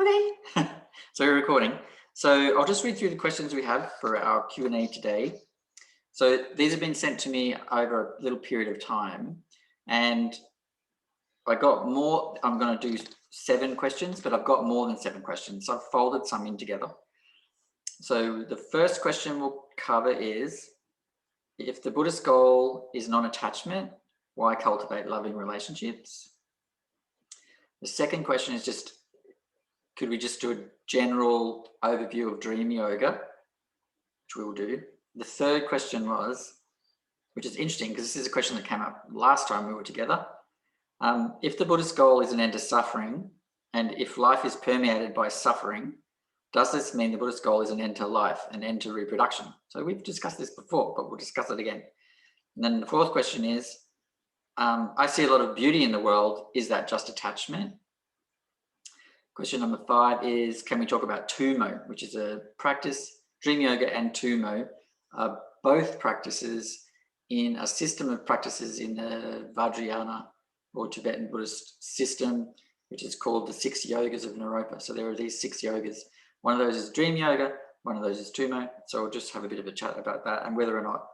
Okay. So we're recording. So I'll just read through the questions we have for our Q&A today. So these have been sent to me over a little period of time, and I got more. I'm going to do 7 questions, but I've got more than 7 questions. So I've folded some in together. So the first question we'll cover is, if the Buddhist goal is non-attachment, why cultivate loving relationships? The second question is just, could we just do a general overview of dream yoga, which we will do. The third question was, which is interesting because this is a question that came up last time we were together. If the Buddhist goal is an end to suffering, and if life is permeated by suffering, does this mean the Buddhist goal is an end to life, an end to reproduction? So we've discussed this before, but we'll discuss it again. And then the fourth question is, I see a lot of beauty in the world. Is that just attachment? Question number 5 is, can we talk about Tummo, which is a practice, dream yoga and Tummo are both practices in a system of practices in the Vajrayana or Tibetan Buddhist system, which is called the 6 Yogas of Naropa. So there are these 6 yogas. One of those is dream yoga, one of those is Tummo. So we'll just have a bit of a chat about that and whether or not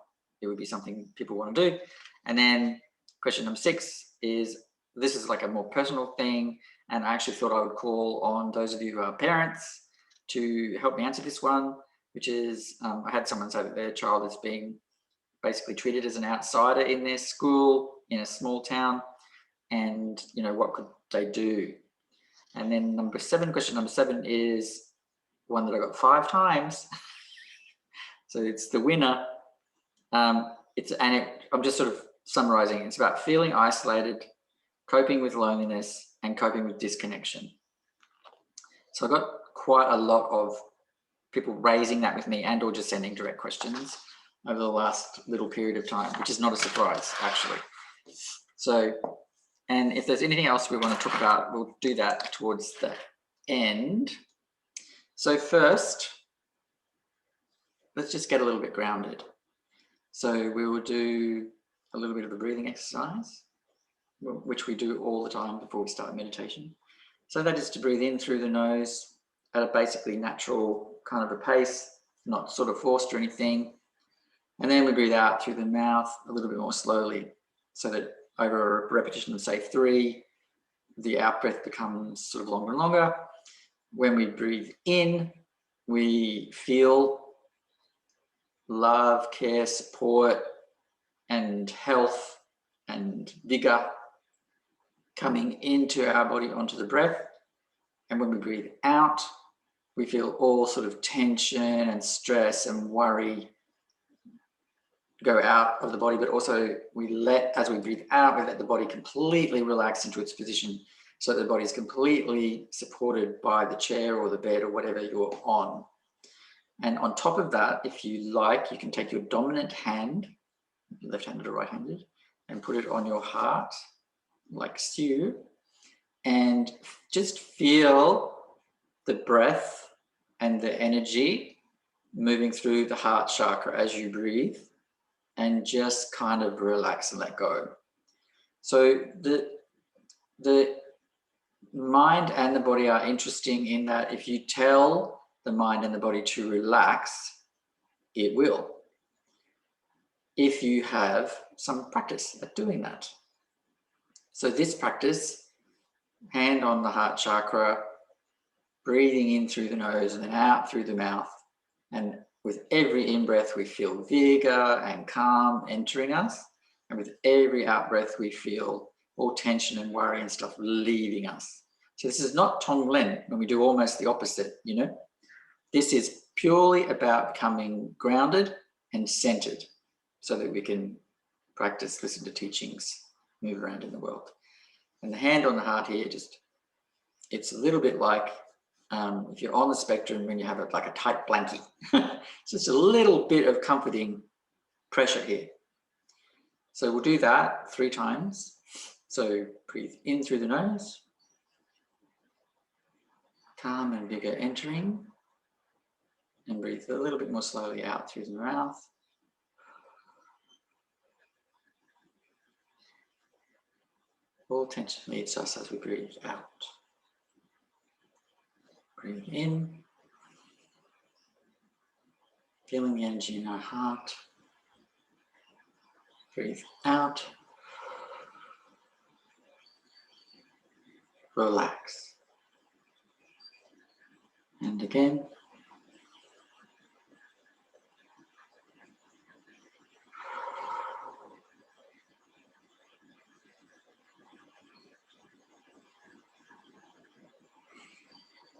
it would be something people want to do. And then question number 6 is, this is like a more personal thing, and I actually thought I would call on those of you who are parents to help me answer this one, which is, I had someone say that their child is being basically treated as an outsider in their school in a small town, and what could they do? And then question number 7 is one that I got 5 times. So it's the winner. I'm just sort of summarizing. It's about feeling isolated, coping with loneliness, and coping with disconnection. So I got quite a lot of people raising that with me and or just sending direct questions over the last little period of time, which is not a surprise, actually. So, and if there's anything else we want to talk about, we'll do that towards the end. So first, let's just get a little bit grounded. So we will do a little bit of a breathing exercise, which we do all the time before we start meditation. So that is to breathe in through the nose at a basically natural kind of a pace, not sort of forced or anything. And then we breathe out through the mouth a little bit more slowly, so that over a repetition of say 3, the out breath becomes sort of longer and longer. When we breathe in, we feel love, care, support, and health and vigor coming into our body onto the breath. And when we breathe out, we feel all sort of tension and stress and worry go out of the body, but also as we breathe out, we let the body completely relax into its position, so that the body is completely supported by the chair or the bed or whatever you're on. And on top of that, if you like, you can take your dominant hand, left-handed or right-handed, and put it on your heart, like so, and just feel the breath and the energy moving through the heart chakra as you breathe, and just kind of relax and let go. So the mind and the body are interesting in that if you tell the mind and the body to relax, it will, if you have some practice at doing that. So this practice, hand on the heart chakra, breathing in through the nose and then out through the mouth. And with every in-breath, we feel vigor and calm entering us. And with every out-breath, we feel all tension and worry and stuff leaving us. So this is not Tonglen, when we do almost the opposite, This is purely about becoming grounded and centered so that we can practice, listen to teachings, move around in the world. And the hand on the heart here, it's a little bit like if you're on the spectrum when you have like a tight blankie. It's just a little bit of comforting pressure here. So we'll do that 3 times. So breathe in through the nose. Calm and vigor entering. And breathe a little bit more slowly out through the mouth. All tension leaves us as we breathe out. Breathe in. Feeling the energy in our heart. Breathe out. Relax. And again.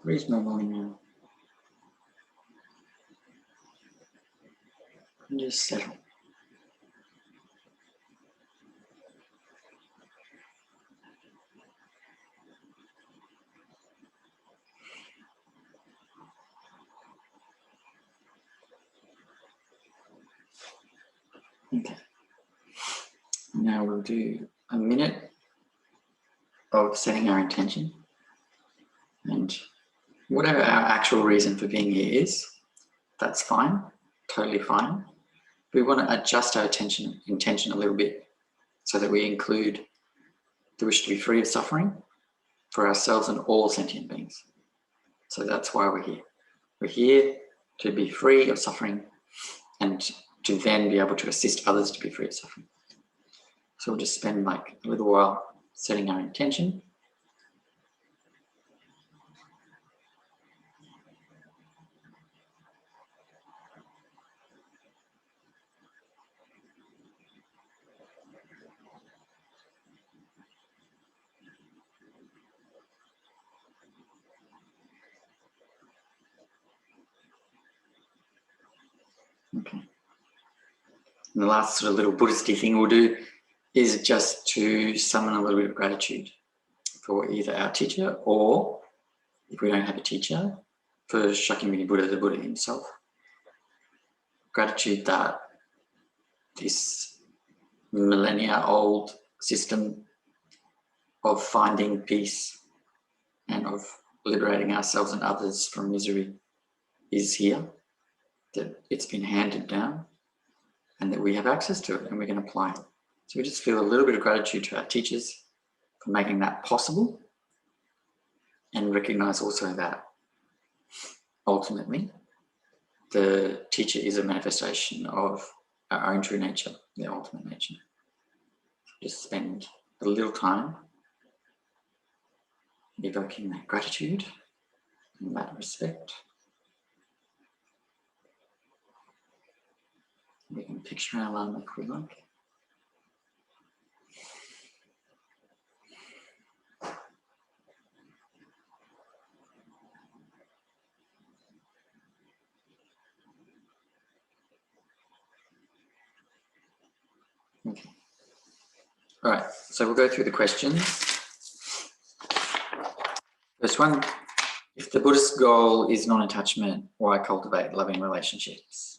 Breathe normally now. And just settle. Okay. Now we'll do a minute of setting our intention, and whatever our actual reason for being here is, that's fine, totally fine. We want to adjust our intention a little bit so that we include the wish to be free of suffering for ourselves and all sentient beings. So that's why we're here. We're here to be free of suffering and to then be able to assist others to be free of suffering. So we'll just spend like a little while setting our intention. Okay. And the last sort of little Buddhist-y thing we'll do is just to summon a little bit of gratitude for either our teacher, or if we don't have a teacher, for Shakyamuni Buddha, the Buddha himself. Gratitude that this millennia-old system of finding peace and of liberating ourselves and others from misery is here, that it's been handed down, and that we have access to it and we can apply it. So we just feel a little bit of gratitude to our teachers for making that possible, and recognize also that ultimately the teacher is a manifestation of our own true nature, the ultimate nature. Just spend a little time evoking that gratitude and that respect. We can picture our Lama if we like. Okay. All right, so we'll go through the questions. First one, if the Buddhist goal is non-attachment, why cultivate loving relationships?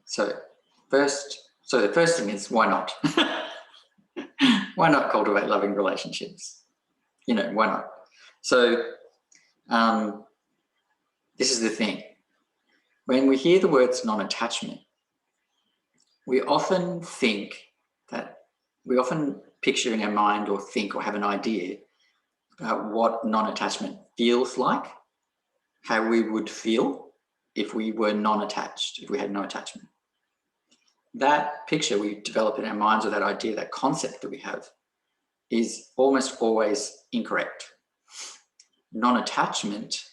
So the first thing is, why not? Why not cultivate loving relationships? You know, why not? So this is the thing. When we hear the words non-attachment, we often picture in our mind or think or have an idea about what non-attachment feels like, how we would feel if we were non-attached, if we had no attachment. That picture we develop in our minds, or that idea, that concept that we have, is almost always incorrect. Non-attachment,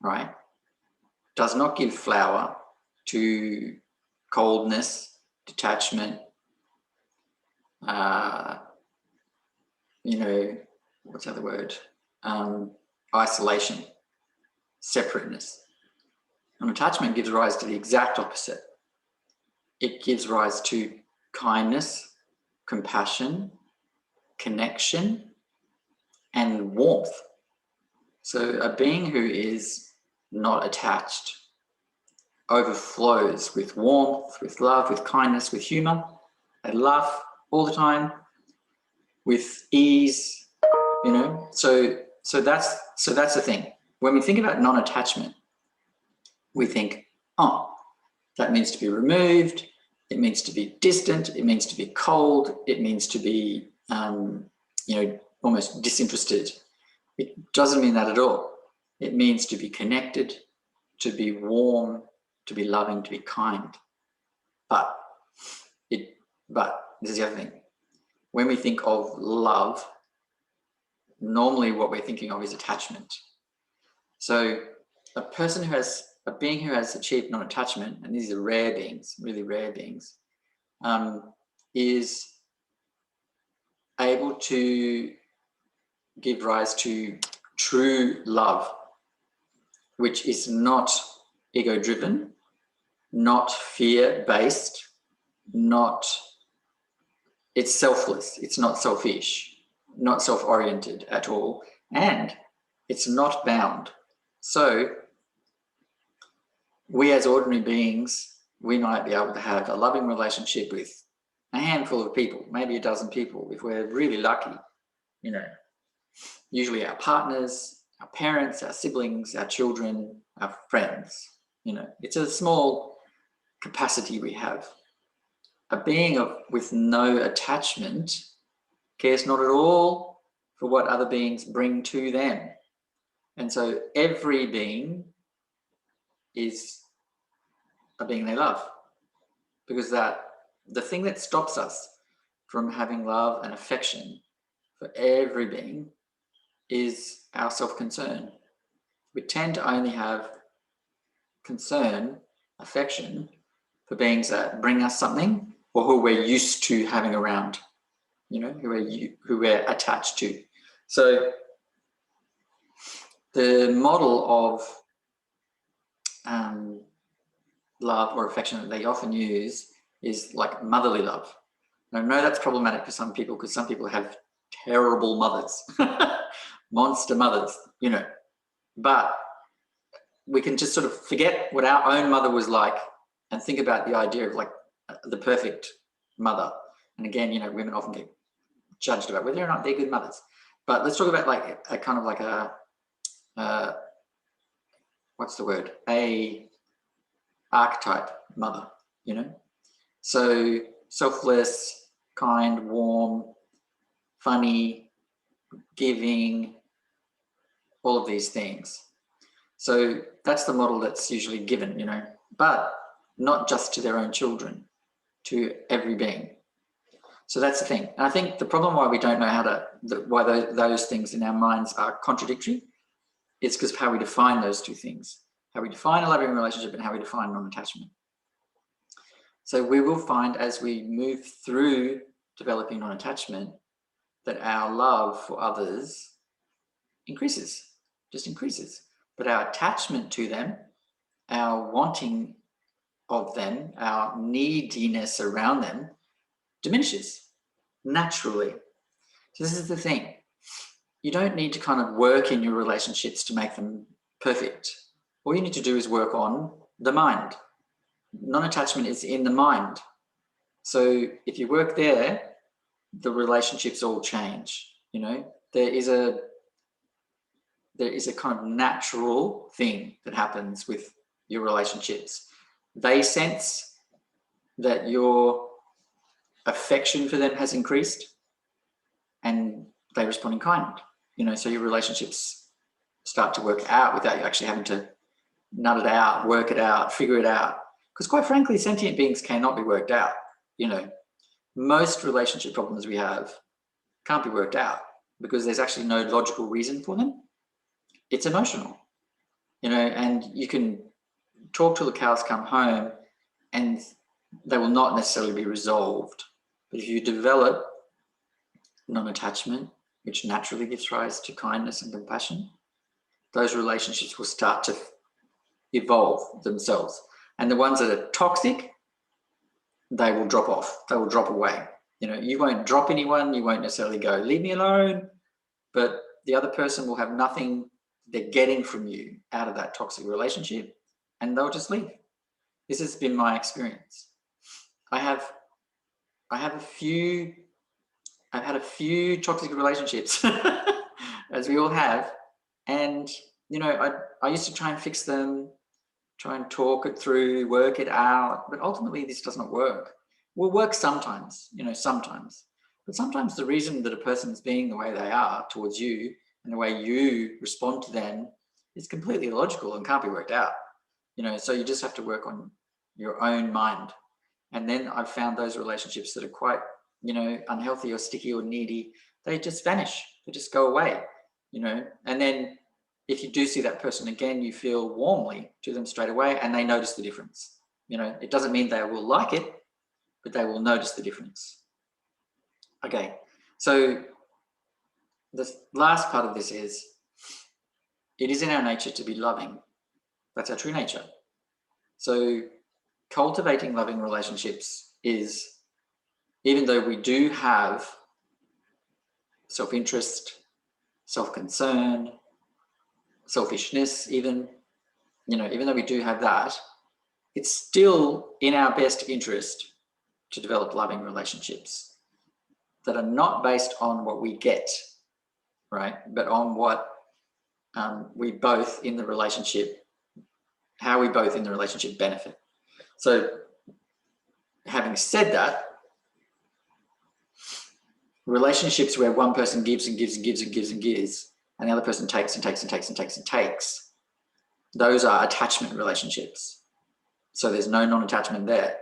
right, does not give flower to coldness, detachment, what's the other word? Isolation, separateness. Non-attachment gives rise to the exact opposite. It gives rise to kindness, compassion, connection, and warmth. So a being who is not attached overflows with warmth, with love, with kindness, with humor. They laugh all the time, with ease, you know. So that's the thing. When we think about non-attachment, we think, oh, that means to be removed, It means to be distant. It means to be cold. It means to be, almost disinterested. It doesn't mean that at all. It means to be connected, to be warm, to be loving, to be kind. But this is the other thing. When we think of love, normally what we're thinking of is attachment. So a being who has achieved non-attachment, and these are rare beings, really rare beings, is able to give rise to true love, which is not ego-driven, not fear-based, it's selfless, it's not selfish, not self-oriented at all, and it's not bound. So we as ordinary beings, we might be able to have a loving relationship with a handful of people, maybe a dozen people, if we're really lucky, usually our partners, our parents, our siblings, our children, our friends. It's a small capacity we have. A being with no attachment cares not at all for what other beings bring to them. And so every being is a being they love, because the thing that stops us from having love and affection for every being is our self-concern. We tend to only have concern, affection for beings that bring us something or who we're used to having around, who we're attached to. So the model of love or affection that they often use is like motherly love. I know that's problematic for some people because some people have terrible mothers, monster mothers, but we can just sort of forget what our own mother was like and think about the idea of like the perfect mother. And again, women often get judged about whether or not they're good mothers. But let's talk about like a kind of like a archetype mother, So selfless, kind, warm, funny, giving, all of these things. So that's the model that's usually given, but not just to their own children, to every being. So that's the thing. And I think the problem why we don't know why those things in our minds are contradictory is because of how we define those two things, how we define a loving relationship and how we define non-attachment. So we will find as we move through developing non-attachment that our love for others just increases. But our attachment to them, our wanting of them, our neediness around them diminishes naturally. So this is the thing. You don't need to kind of work in your relationships to make them perfect. All you need to do is work on the mind. Non-attachment is in the mind. So if you work there, the relationships all change. There is a kind of natural thing that happens with your relationships. They sense that your affection for them has increased and they respond in kind. So your relationships start to work out without you actually having to nut it out, work it out, figure it out. Because quite frankly, sentient beings cannot be worked out. Most relationship problems we have can't be worked out because there's actually no logical reason for them. It's emotional, and you can talk till the cows come home and they will not necessarily be resolved. But if you develop non-attachment, which naturally gives rise to kindness and compassion, those relationships will start to evolve themselves. And the ones that are toxic, they will drop off. They will drop away. You won't drop anyone. You won't necessarily go, leave me alone. But the other person will have nothing they're getting from you out of that toxic relationship, and they'll just leave. This has been my experience. I've had a few toxic relationships, as we all have. And, I used to try and fix them. try and talk it through, work it out. But ultimately, this does not work. Will work sometimes, sometimes. But sometimes the reason that a person is being the way they are towards you and the way you respond to them is completely illogical and can't be worked out. So you just have to work on your own mind. And then I've found those relationships that are quite, unhealthy or sticky or needy, they just vanish. They just go away, And then if you do see that person again, you feel warmly to them straight away and they notice the difference. It doesn't mean they will like it, but they will notice the difference. Okay, so the last part of this is, it is in our nature to be loving. That's our true nature. So cultivating loving relationships is, even though we do have self-interest, self-concern, selfishness even, even though we do have that, it's still in our best interest to develop loving relationships that are not based on what we get, right? But on what we both in the relationship, how we both in the relationship benefit. So having said that, relationships where one person gives and gives and gives and gives and gives, and the other person takes and takes and takes and takes and takes, those are attachment relationships. So there's no non-attachment there.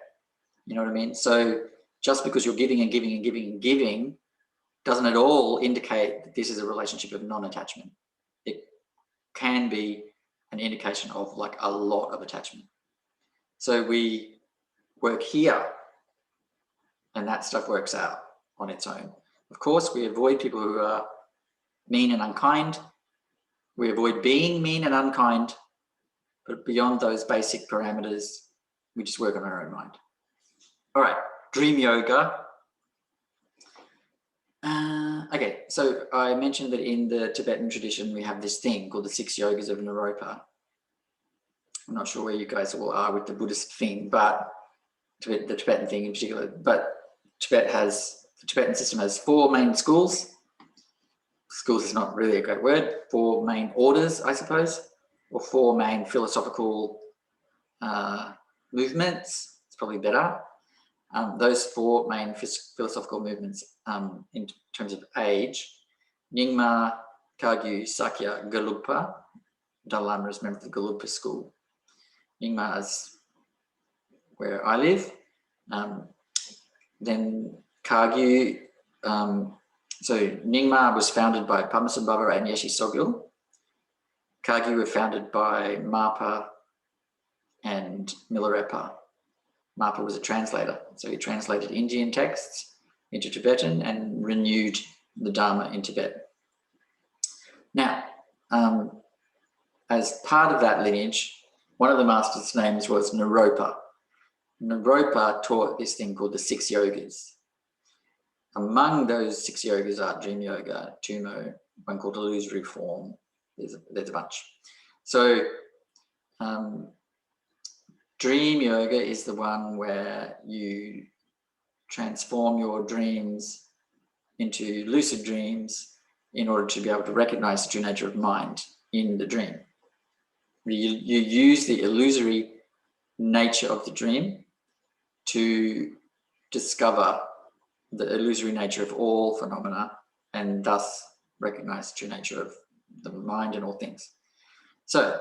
You know what I mean? So just because you're giving and giving and giving and giving doesn't at all indicate that this is a relationship of non-attachment. It can be an indication of like a lot of attachment. So we work here and that stuff works out on its own. Of course, we avoid people who are mean and unkind. We avoid being mean and unkind, but beyond those basic parameters, we just work on our own mind. All right, dream yoga. Okay, so I mentioned that in the Tibetan tradition, we have this thing called the Six Yogas of Naropa. I'm not sure where you guys all are with the Buddhist thing, but the Tibetan thing in particular, but the Tibetan system has 4 main schools. Schools is not really a great word. 4 main orders, I suppose, or 4 main philosophical movements. It's probably better. Those 4 main philosophical movements in terms of age: Nyingma, Kagyu, Sakya, Gelugpa. Dalai Lama is a member of the Gelugpa school. Nyingma is where I live. Then Kagyu. So Nyingma was founded by Padmasambhava and Yeshe Tsogyal. Kagyu were founded by Marpa and Milarepa. Marpa was a translator, so he translated Indian texts into Tibetan and renewed the Dharma in Tibet. Now, as part of that lineage, one of the masters' names was Naropa. Naropa taught this thing called the 6 Yogas. Among those 6 yogas are Dream Yoga, Tummo, one called Illusory Form. There's a bunch. So Dream Yoga is the one where you transform your dreams into lucid dreams in order to be able to recognize the true nature of mind in the dream. You use the illusory nature of the dream to discover the illusory nature of all phenomena and thus recognize the true nature of the mind and all things. So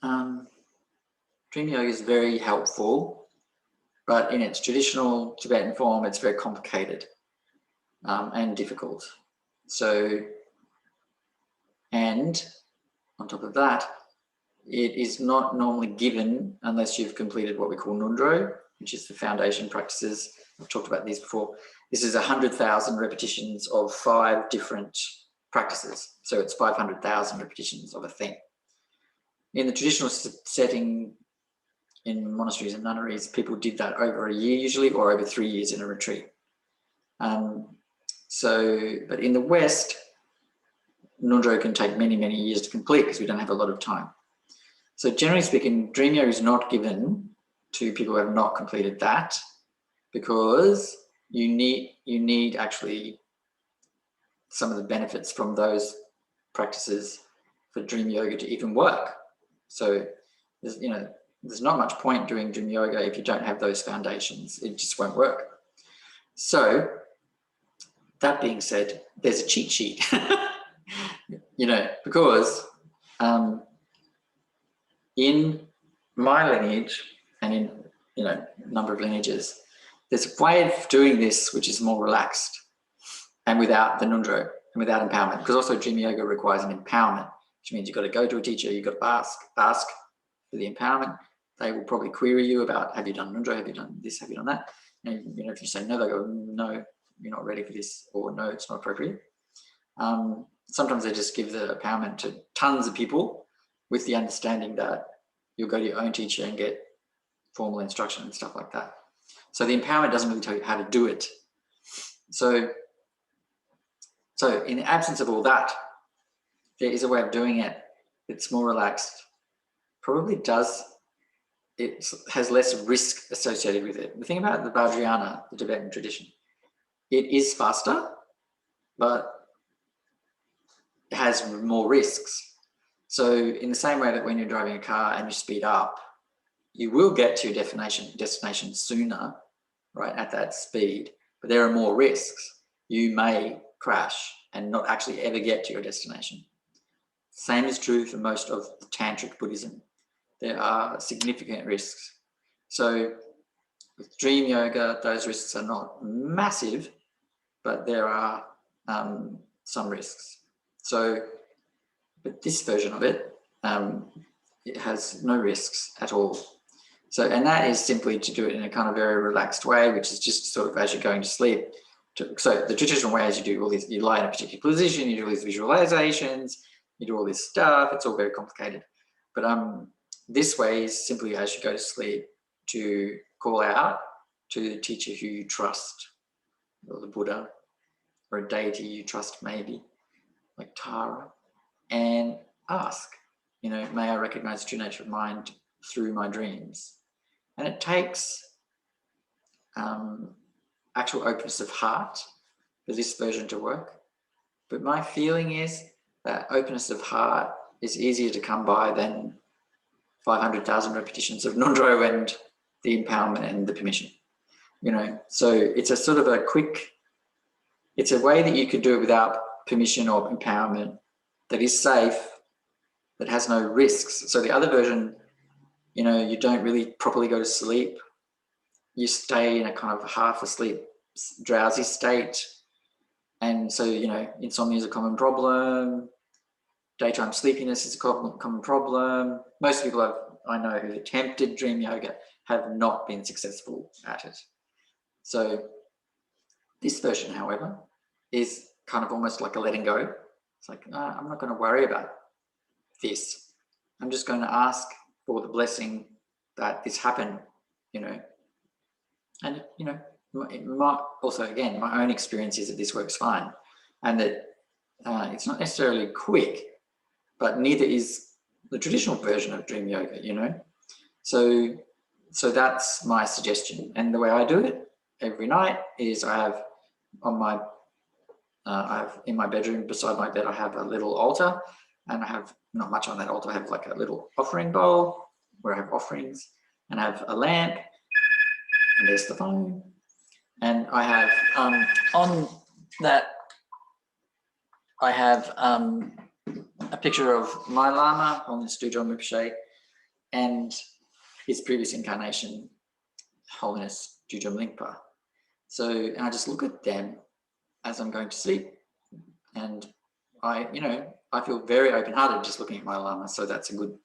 Dream Yoga is very helpful, but in its traditional Tibetan form, it's very complicated and difficult. So, and on top of that, it is not normally given unless you've completed what we call Nundro, which is the foundation practices. I've talked about these before. This is 100,000 repetitions of 5 different practices. So it's 500,000 repetitions of a thing. In the traditional setting, in monasteries and nunneries, people did that over a year usually, or over 3 years in a retreat. But in the West, Nundro can take many, many years to complete because we don't have a lot of time. So generally speaking, Dream Yoga is not given to people who have not completed that, because you need actually some of the benefits from those practices for Dream Yoga to even work. So there's not much point doing dream yoga if you don't have those foundations. It just won't work. So that being said, there's a cheat sheet, because in my lineage and in, a number of lineages, there's a way of doing this which is more relaxed and without the nundro and without empowerment, because also dream yoga requires an empowerment, which means you've got to go to a teacher, you've got to ask for the empowerment. They will probably query you about, have you done nundro, have you done this, have you done that? And if you say no, they go, no, you're not ready for this, or no, it's not appropriate. Sometimes they just give the empowerment to tons of people with the understanding that you'll go to your own teacher and get formal instruction and stuff like that. So the empowerment doesn't really tell you how to do it. So in the absence of all that, there is a way of doing it. It's more relaxed. It has less risk associated with it. The thing about the Vajrayana, the Tibetan tradition, it is faster, but it has more risks. So in the same way that when you're driving a car and you speed up, you will get to your destination sooner, right, at that speed, but there are more risks. You may crash and not actually ever get to your destination. Same is true for most of the Tantric Buddhism. There are significant risks. So with dream yoga, those risks are not massive, but there are some risks. But this version of it, it has no risks at all. So, and that is simply to do it in a kind of very relaxed way, which is just sort of as you're going to sleep. So the traditional way is you do all this, you lie in a particular position, you do all these visualizations, you do all this stuff. It's all very complicated. But this way is simply as you go to sleep to call out to the teacher who you trust, or the Buddha, or a deity you trust maybe, like Tara, and ask, may I recognize the true nature of mind through my dreams? And it takes actual openness of heart for this version to work. But my feeling is that openness of heart is easier to come by than 500,000 repetitions of nundro and the empowerment and the permission, So it's a sort of it's a way that you could do it without permission or empowerment that is safe, that has no risks. So the other version, you don't really properly go to sleep. You stay in a kind of half asleep, drowsy state. And so, insomnia is a common problem. Daytime sleepiness is a common problem. Most people I know who've attempted dream yoga have not been successful at it. So this version, however, is kind of almost like a letting go. It's like, I'm not going to worry about this. I'm just going to ask for the blessing that this happened, And, also, again, my own experience is that this works fine and that it's not necessarily quick, but neither is the traditional version of dream yoga, So that's my suggestion. And the way I do it every night is I have in my bedroom, beside my bed, I have a little altar, and I have not much on that altar. I have like a little offering bowl where I have offerings, and I have a lamp, and there's the phone. And I have on that, I have a picture of my Lama, Holiness Dujom Rinpoche, and his previous incarnation, Holiness Dujom Lingpa. And I just look at them as I'm going to sleep, and I feel very open-hearted just looking at my Lama. So that's a good,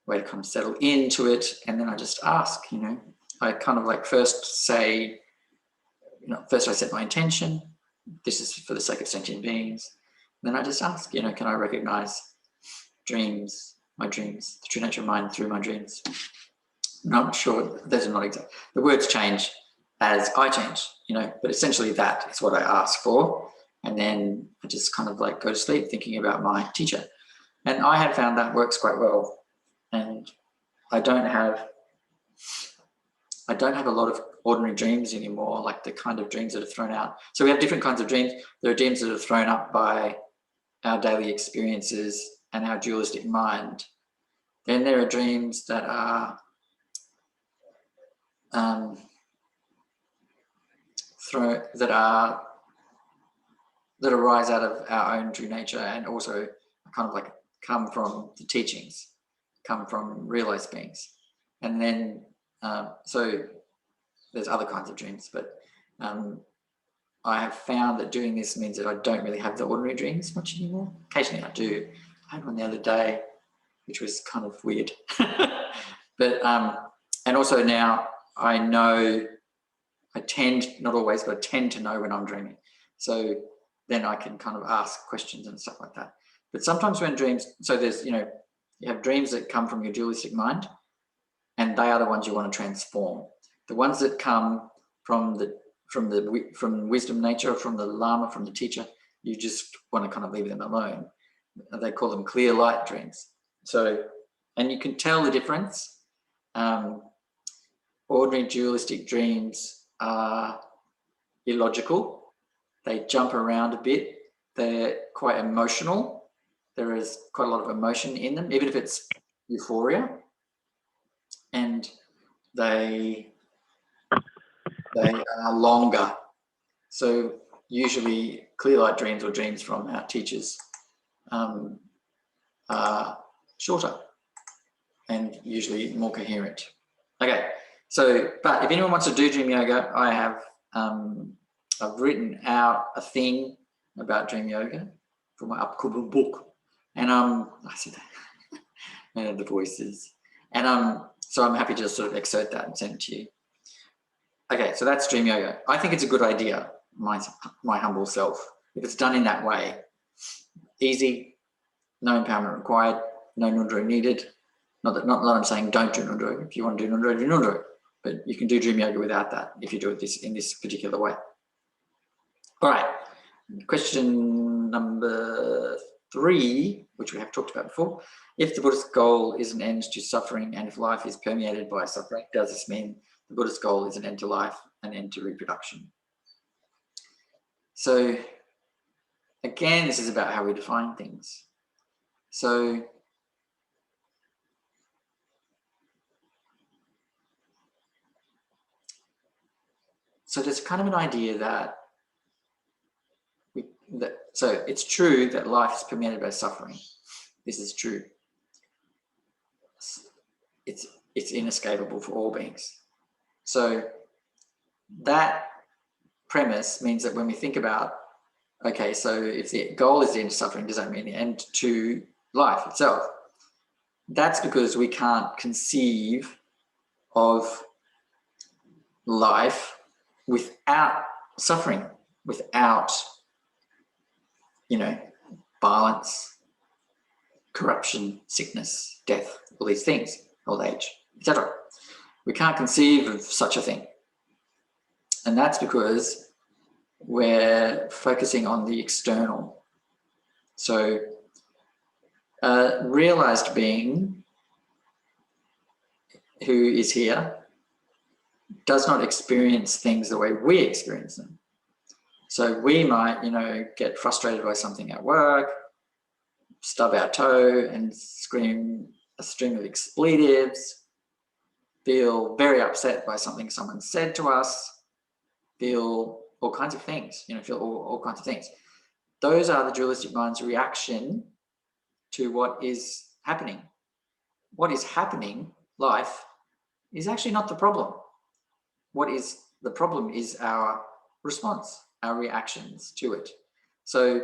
way to kind of settle into it. And then I just ask, I kind of like first say, first I set my intention. This is for the sake of sentient beings. And then I just ask, can I recognize my dreams, the true nature of mind through my dreams? I'm not sure, those are not exact. The words change as I change, but essentially that is what I ask for. And then I just kind of like go to sleep thinking about my teacher. And I have found that works quite well. And I don't have a lot of ordinary dreams anymore, like the kind of dreams that are thrown out. So we have different kinds of dreams. There are dreams that are thrown up by our daily experiences and our dualistic mind Then there are dreams that are that arise out of our own true nature, and also kind of like come from the teachings, come from realized beings. And then so there's other kinds of dreams, but I have found that doing this means that I don't really have the ordinary dreams much anymore. Occasionally I do. I had one the other day, which was kind of weird. But and also now I know, I tend, not always, but I tend to know when I'm dreaming. So then I can kind of ask questions and stuff like that. But sometimes when dreams, so there's, you have dreams that come from your dualistic mind, and they are the ones you want to transform. The ones that come from wisdom nature, from the Lama, from the teacher, you just want to kind of leave them alone. They call them clear light dreams. So, and you can tell the difference. Ordinary dualistic dreams are illogical. They jump around a bit. They're quite emotional. There is quite a lot of emotion in them, even if it's euphoria. And they are longer. So usually clear light dreams or dreams from our teachers are shorter and usually more coherent. Okay, so, but if anyone wants to do dream yoga, I have, I've written out a thing about dream yoga for my upcoming book. And I said that, and the voices. And so I'm happy to just sort of excerpt that and send it to you. Okay, so that's dream yoga. I think it's a good idea, my humble self, if it's done in that way. Easy, no empowerment required, no nundro needed. Not that I'm saying don't do nundro. If you want to do nundro. But you can do dream yoga without that if you do it in this particular way. All right, question number 3, which we have talked about before. If the Buddhist goal is an end to suffering, and if life is permeated by suffering, does this mean the Buddhist goal is an end to life, an end to reproduction? So again, this is about how we define things. So there's kind of an idea that so it's true that life is permeated by suffering. This is true. It's inescapable for all beings. So that premise means that when we think about, okay, so if the goal is the end of suffering, does that mean the end to life itself? That's because we can't conceive of life without suffering, without, violence, corruption, sickness, death, all these things, old age, etc. We can't conceive of such a thing. And that's because we're focusing on the external. So a realized being who is here does not experience things the way we experience them. So we might, get frustrated by something at work, stub our toe and scream a string of expletives, feel very upset by something someone said to us, feel all kinds of things, feel all kinds of things. Those are the dualistic mind's reaction to what is happening. What is happening, life, is actually not the problem. What is the problem is our response, our reactions to it. So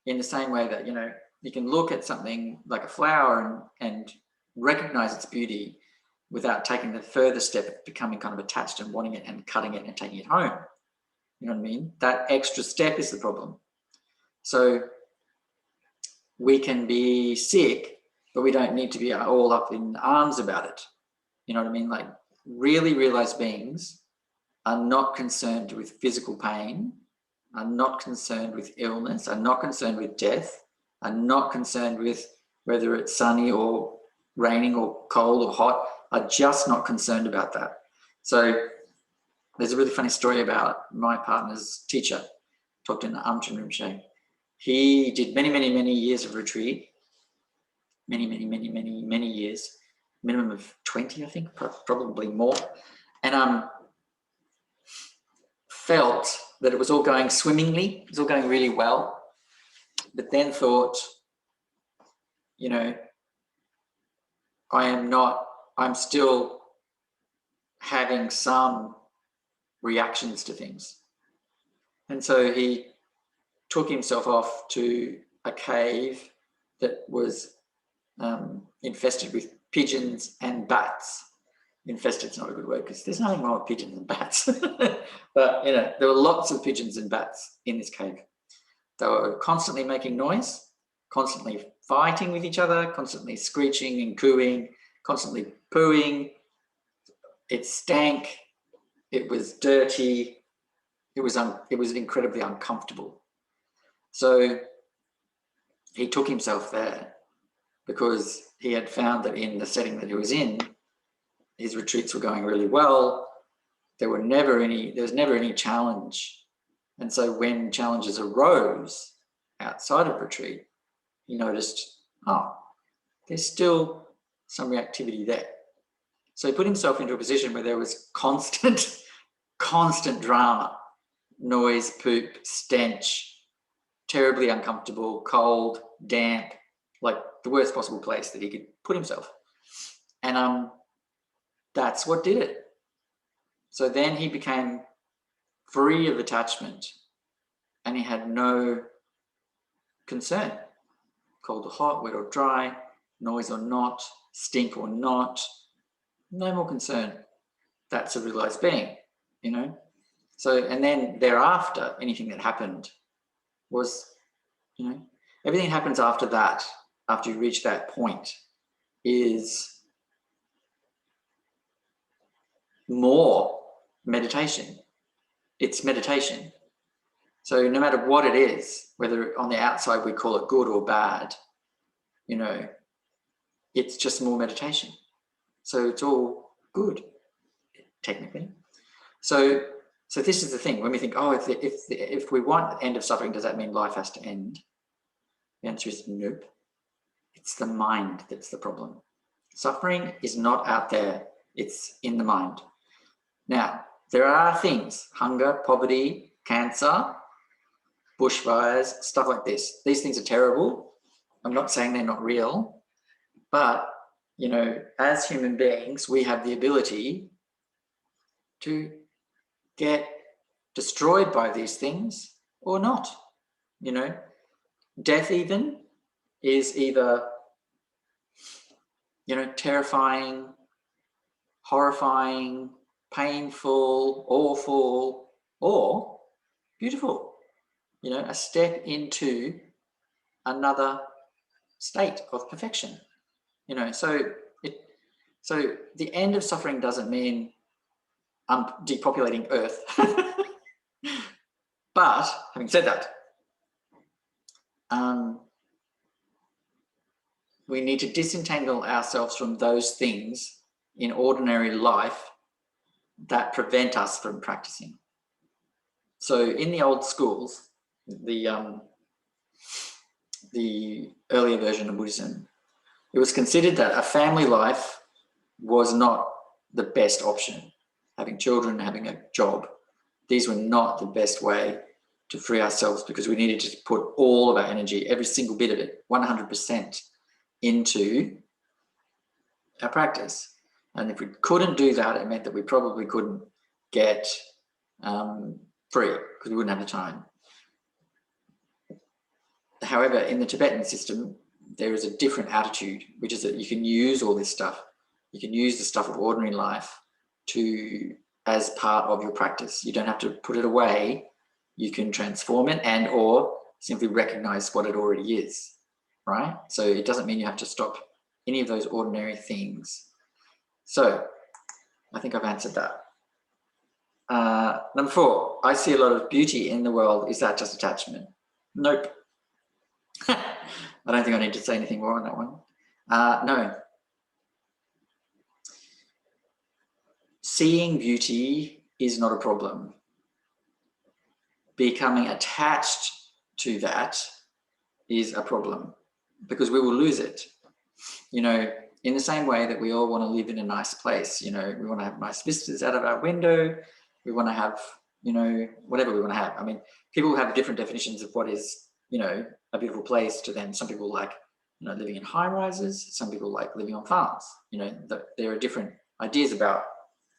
in the same way that, you can look at something like a flower and recognize its beauty without taking the further step of becoming kind of attached and wanting it and cutting it and taking it home. You know what I mean? That extra step is the problem. So we can be sick, but we don't need to be all up in arms about it. You know what I mean? Like, really realized beings are not concerned with physical pain, are not concerned with illness, are not concerned with death, are not concerned with whether it's sunny or raining or cold or hot, are just not concerned about that. So there's a really funny story about my partner's teacher, talked in the Amchen Rinpoche. He did many, many, many years of retreat, many years, minimum of 20, I think, probably more, and felt that it was all going swimmingly, it was all going really well, but then thought, you know, I'm still having some reactions to things. And so he took himself off to a cave that was infested with pigeons and bats. Infested's not a good word because there's nothing wrong with pigeons and bats. But, you know, there were lots of pigeons and bats in this cave. They were constantly making noise, constantly fighting with each other, constantly screeching and cooing, constantly pooing. It stank. It was dirty. It was incredibly uncomfortable. So he took himself there because he had found that in the setting that he was in, his retreats were going really well. There was never any challenge. And so when challenges arose outside of retreat, he noticed, oh, there's still some reactivity there. So he put himself into a position where there was constant drama, noise, poop, stench, terribly uncomfortable, cold, damp, like the worst possible place that he could put himself. And that's what did it. So then he became free of attachment and he had no concern, cold or hot, wet or dry, noise or not, stink or not, no more concern. That's a realized being, you know. So, and then thereafter, anything that happened was, you know, everything that happens after that, after you reach that point, is more meditation. It's meditation. So no matter what it is, whether on the outside we call it good or bad, you know, it's just more meditation. So it's all good, technically. So this is the thing. When we think, oh, if we want the end of suffering, does that mean life has to end? The answer is nope. It's the mind that's the problem. Suffering is not out there. It's in the mind. Now, there are things, hunger, poverty, cancer, bushfires, stuff like this. These things are terrible. I'm not saying they're not real, but, you know, as human beings, we have the ability to get destroyed by these things or not, you know. Death even is either, you know, terrifying, horrifying, painful, awful, or beautiful, you know, a step into another state of perfection, you know. So the end of suffering doesn't mean depopulating Earth. But having said that, we need to disentangle ourselves from those things in ordinary life that prevent us from practicing. So in the old schools, the earlier version of Buddhism, it was considered that a family life was not the best option. Having children, having a job, these were not the best way to free ourselves, because we needed to put all of our energy, every single bit of it, 100%, into our practice. And if we couldn't do that, it meant that we probably couldn't get free, because we wouldn't have the time. However, in the Tibetan system, there is a different attitude, which is that you can use all this stuff. You can use the stuff of ordinary life as part of your practice. You don't have to put it away. You can transform it and or simply recognize what it already is, right? So it doesn't mean you have to stop any of those ordinary things. So I think I've answered that. Number 4, I see a lot of beauty in the world. Is that just attachment? Nope. I don't think I need to say anything more on that one. No. Seeing beauty is not a problem. Becoming attached to that is a problem, because we will lose it. You know, in the same way that we all want to live in a nice place, you know, we want to have nice vistas out of our window. We want to have, you know, whatever we want to have. I mean, people have different definitions of what is, you know, a beautiful place to them. Some people like, you know, living in high rises. Some people like living on farms. You know, there are different ideas about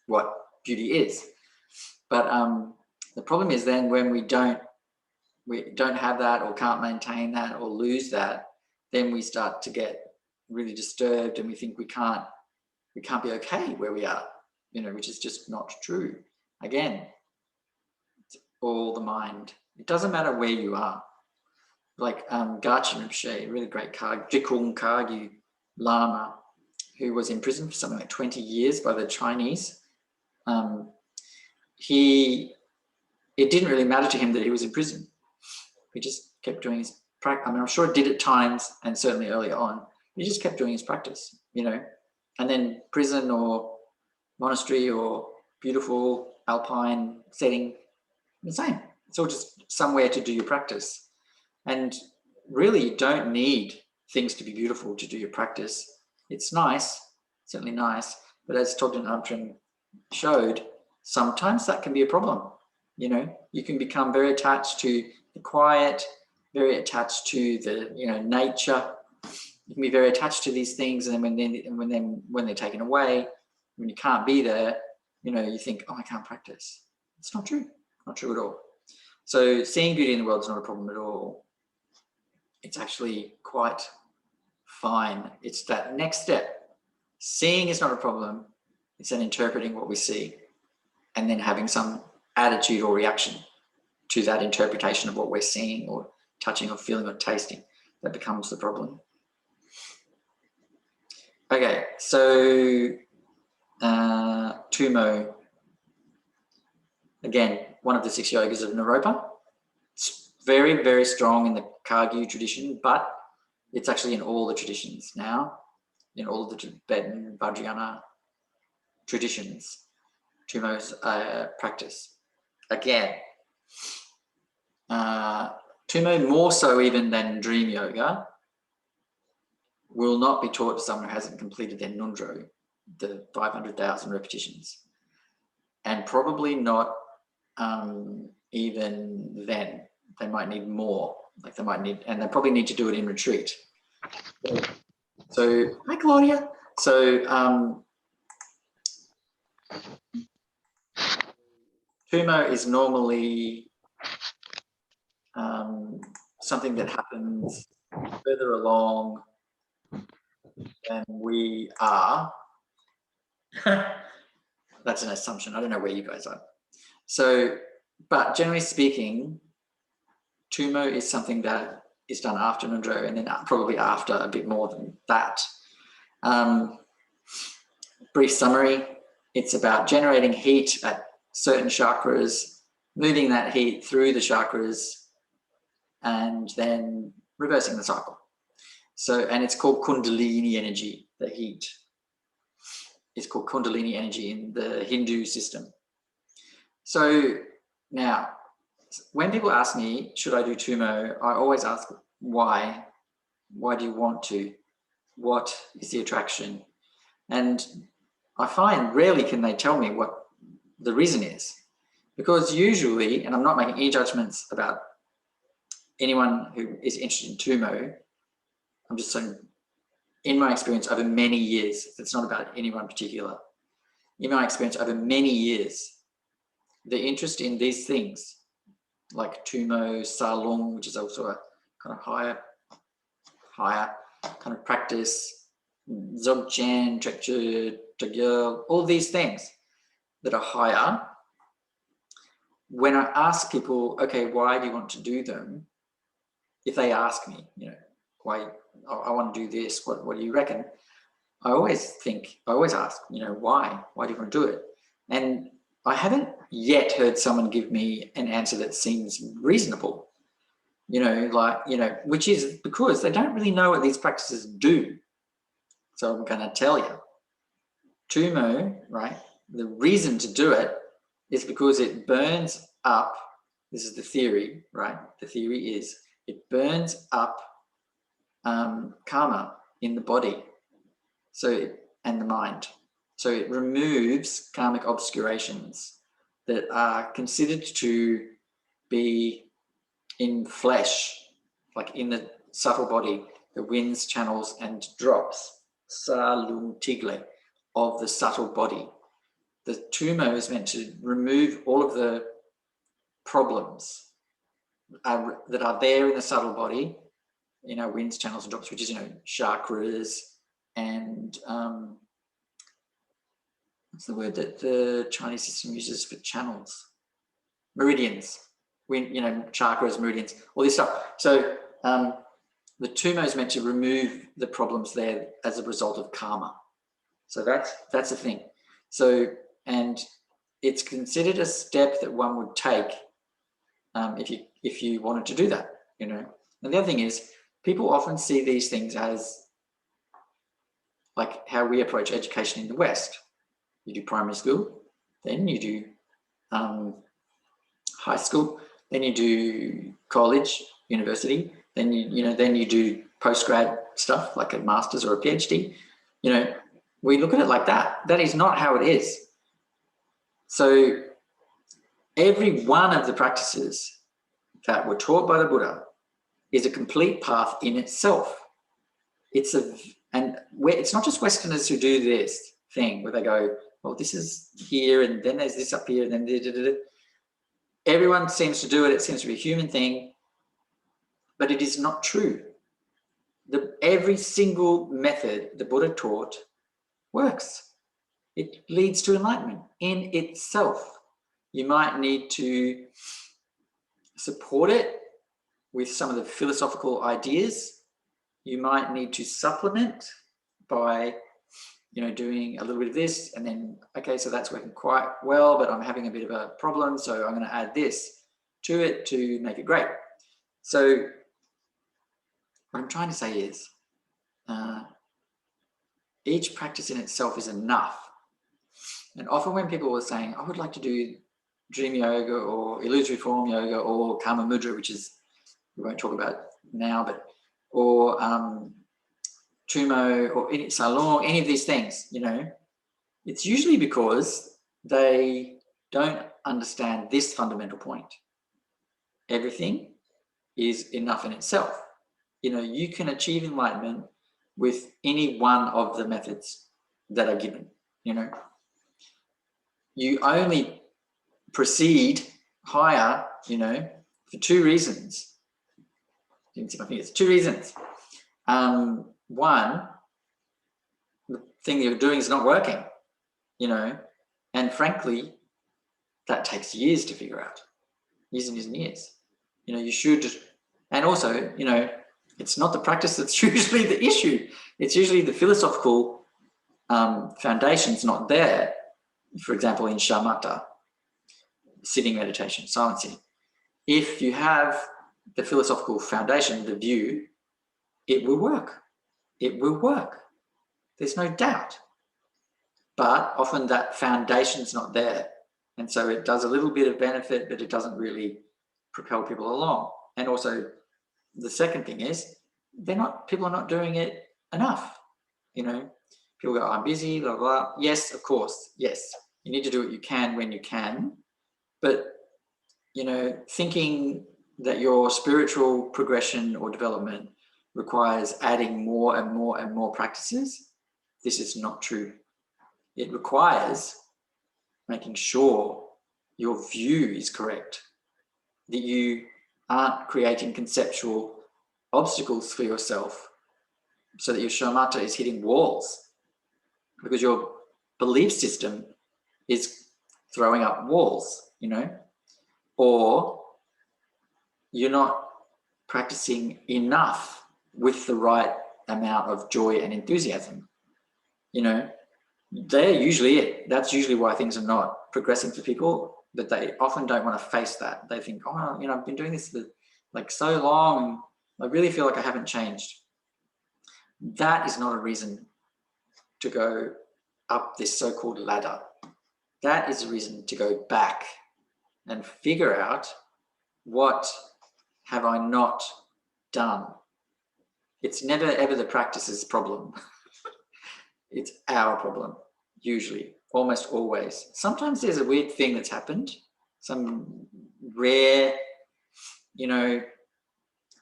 what beauty is. But the problem is then when we don't have that, or can't maintain that, or lose that, then we start to get really disturbed, and we think we can't be okay where we are, you know, which is just not true. Again, it's all the mind. It doesn't matter where you are. Like Garchen Rinpoche, really great Jikung Kagyu Lama, who was in prison for something like 20 years by the Chinese. It didn't really matter to him that he was in prison. He just kept doing his practice. I mean, I'm sure it did at times, and certainly early on. He just kept doing his practice, you know. And then prison or monastery or beautiful alpine setting, the same. It's all just somewhere to do your practice. And really, you don't need things to be beautiful to do your practice. It's nice, certainly nice, but as Togden Amtrin showed, sometimes that can be a problem. You know, you can become very attached to the quiet, very attached to the, you know, nature. You can be very attached to these things, and then when they're taken away, when you can't be there, you know, you think, oh, I can't practice. It's not true. Not true at all. So seeing beauty in the world is not a problem at all. It's actually quite fine. It's that next step. Seeing is not a problem. It's then interpreting what we see, and then having some attitude or reaction to that interpretation of what we're seeing or touching or feeling or tasting. That becomes the problem. Okay, so Tummo, again, one of the 6 yogas of Naropa. It's very, very strong in the Kagyu tradition, but it's actually in all the traditions now, in all of the Tibetan Vajrayana traditions. Tummo's practice. Again, Tummo, more so even than Dream Yoga, will not be taught to someone who hasn't completed their Nundro, the 500,000 repetitions. And probably not even then. They might need more. Like they might need, and they probably need to do it in retreat. So, hi Claudia. So, Tummo is normally something that happens further along than we are. That's an assumption. I don't know where you guys are. So, but generally speaking, Tummo is something that is done after Nundro, and then probably after a bit more than that. Brief summary, it's about generating heat at certain chakras, moving that heat through the chakras, and then reversing the cycle. So, and it's called Kundalini energy, the heat. It's called Kundalini energy in the Hindu system. So now, when people ask me, should I do Tummo, I always ask, why? Why do you want to? What is the attraction? And I find rarely can they tell me what the reason is. Because usually, and I'm not making any judgments about anyone who is interested in Tummo, I'm just saying, in my experience over many years, it's not about anyone particular. In my experience over many years, the interest in these things, like Tummo, Salung, which is also a kind of higher kind of practice, Dzogchen, Trekchö, Tagyo, all these things that are higher. When I ask people, okay, why do you want to do them? If they ask me, you know, why, I want to do this, what do you reckon? I always ask, you know, why? Why do you want to do it? And I haven't yet heard someone give me an answer that seems reasonable, you know, like, you know, which is because they don't really know what these practices do. So I'm going to tell you. Tummo, right, the reason to do it is because it burns up, this is the theory, right? The theory is it burns up karma in the body. and the mind. So it removes karmic obscurations that are considered to be in flesh, like in the subtle body, the winds, channels, and drops, salum tigle, of the subtle body. The Tummo is meant to remove all of the problems that are there in the subtle body, winds, channels, and drops, which is, chakras and what's the word that the Chinese system uses for channels? Meridians. Chakras, meridians, all this stuff. So the Tummo is meant to remove the problems there as a result of karma. So that's the thing. So, and it's considered a step that one would take if you wanted to do that, And the other thing is, people often see these things as like how we approach education in the West. You do primary school, then you do high school, then you do college, university, then you do postgrad stuff like a master's or a PhD. We look at it like that. That is not how it is. So every one of the practices that were taught by the Buddha is a complete path in itself. It's not just Westerners who do this thing where they go, well, this is here and then there's this up here and then da-da-da-da. Everyone seems to do it. It seems to be a human thing, but it is not true. Every single method the Buddha taught works. It leads to enlightenment in itself. You might need to support it with some of the philosophical ideas. You might need to supplement by doing a little bit of this, and then, okay, so that's working quite well, but I'm having a bit of a problem, so I'm going to add this to it to make it great. So what I'm trying to say is each practice in itself is enough. And often when people are saying, I would like to do dream yoga or illusory form yoga or karma mudra, which is, we won't talk about now, but, or Tummo or Salong, any of these things, it's usually because they don't understand this fundamental point. Everything is enough in itself. You can achieve enlightenment with any one of the methods that are given, You only proceed higher, for two reasons. You can see my fingers. Two reasons. One, the thing you're doing is not working, and frankly, that takes years to figure out. Years and years and years. You should, and also, it's not the practice that's usually the issue. It's usually the philosophical foundation's not there. For example, in shamatha, sitting meditation, silent sitting. If you have the philosophical foundation, the view, it will work. It will work. There's no doubt. But often that foundation's not there. And so it does a little bit of benefit, but it doesn't really propel people along. And also the second thing is people are not doing it enough. People go, I'm busy, blah, blah. Yes, of course. Yes. You need to do what you can when you can. But, thinking that your spiritual progression or development requires adding more and more and more practices, this is not true. It requires making sure your view is correct, that you aren't creating conceptual obstacles for yourself so that your shamatha is hitting walls, because your belief system is throwing up walls, or you're not practicing enough with the right amount of joy and enthusiasm. They're usually it. That's usually why things are not progressing for people, but they often don't want to face that. They think, oh, I've been doing this for like so long, and I really feel like I haven't changed. That is not a reason to go up this so-called ladder. That is a reason to go back and figure out, what have I not done? It's never ever the practice's problem. it's our problem, usually, almost always. Sometimes there's a weird thing that's happened, some rare,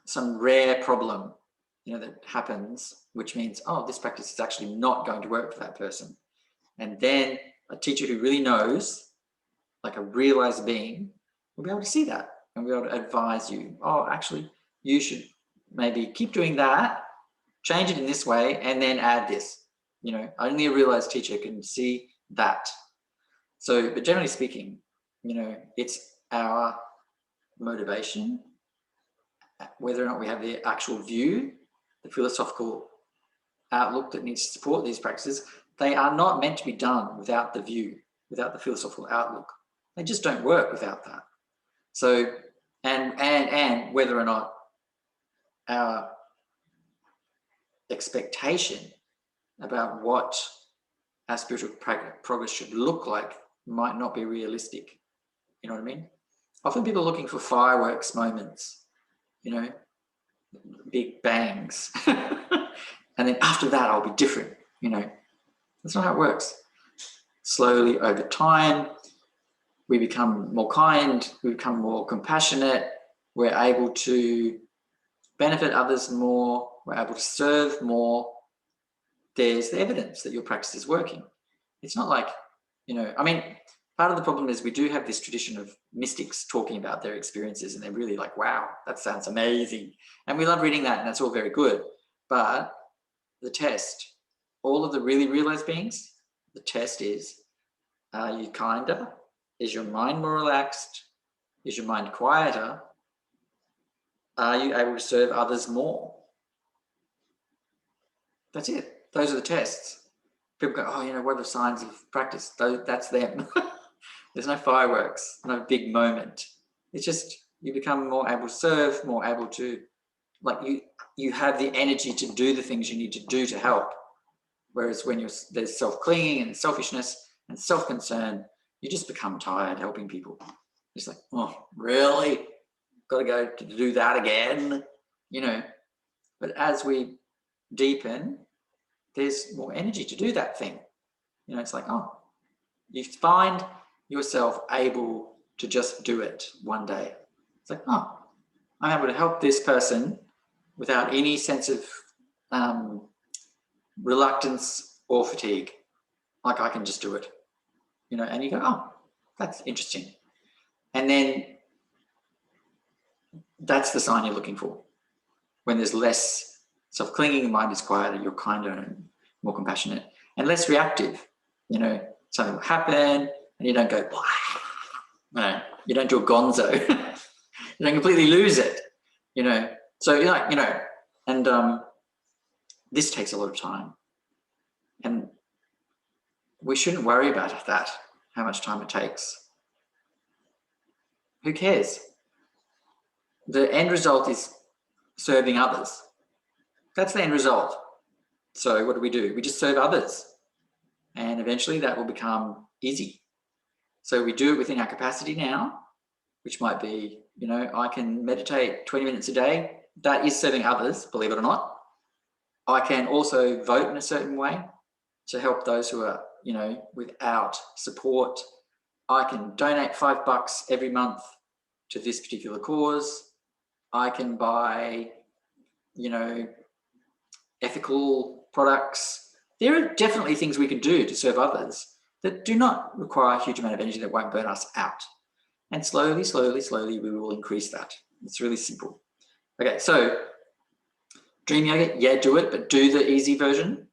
some rare problem, that happens, which means, oh, this practice is actually not going to work for that person. And then a teacher who really knows, like a realized being, will be able to see that and be able to advise you, oh, actually, you should maybe keep doing that, change it in this way, and then add this. Only a realized teacher can see that. So, but generally speaking, it's our motivation, whether or not we have the actual view, the philosophical outlook that needs to support these practices. They are not meant to be done without the view, without the philosophical outlook. They just don't work without that. So, and whether or not our expectation about what our spiritual progress should look like might not be realistic. You know what I mean? Often people are looking for fireworks moments, big bangs. And then after that, I'll be different. That's not how it works. Slowly over time, we become more kind, we become more compassionate, we're able to benefit others more, we're able to serve more. There's the evidence that your practice is working. It's not like, part of the problem is we do have this tradition of mystics talking about their experiences, and they're really like, wow, that sounds amazing. And we love reading that, and that's all very good. But the test, all of the really realized beings, the test is, are you kinder? Is your mind more relaxed? Is your mind quieter? Are you able to serve others more? That's it. Those are the tests. People go, oh, what are the signs of practice? That's them. There's no fireworks, no big moment. It's just you become more able to serve, more able to, you have the energy to do the things you need to do to help. Whereas when there's self-clinging and selfishness and self-concern, you just become tired helping people. It's like, oh, really? Got to go to do that again? But as we deepen, there's more energy to do that thing. It's like, oh, you find yourself able to just do it one day. It's like, oh, I'm able to help this person without any sense of reluctance or fatigue. Like I can just do it, and you go, oh, that's interesting. And then that's the sign you're looking for. When there's less self-clinging, the mind is quieter, you're kinder and more compassionate and less reactive. Something will happen and you don't go, no, you don't do a gonzo. You don't completely lose it, So you're like, and this takes a lot of time. And we shouldn't worry about that, how much time it takes. Who cares? The end result is serving others. That's the end result. So what do? We just serve others. And eventually that will become easy. So we do it within our capacity now, which might be, I can meditate 20 minutes a day. That is serving others, believe it or not. I can also vote in a certain way to help those who are, without support. I can donate $5 every month to this particular cause. I can buy, ethical products. There are definitely things we can do to serve others that do not require a huge amount of energy that won't burn us out. And slowly, slowly, slowly, we will increase that. It's really simple. Okay, so Dream Yoga, yeah, do it, but do the easy version.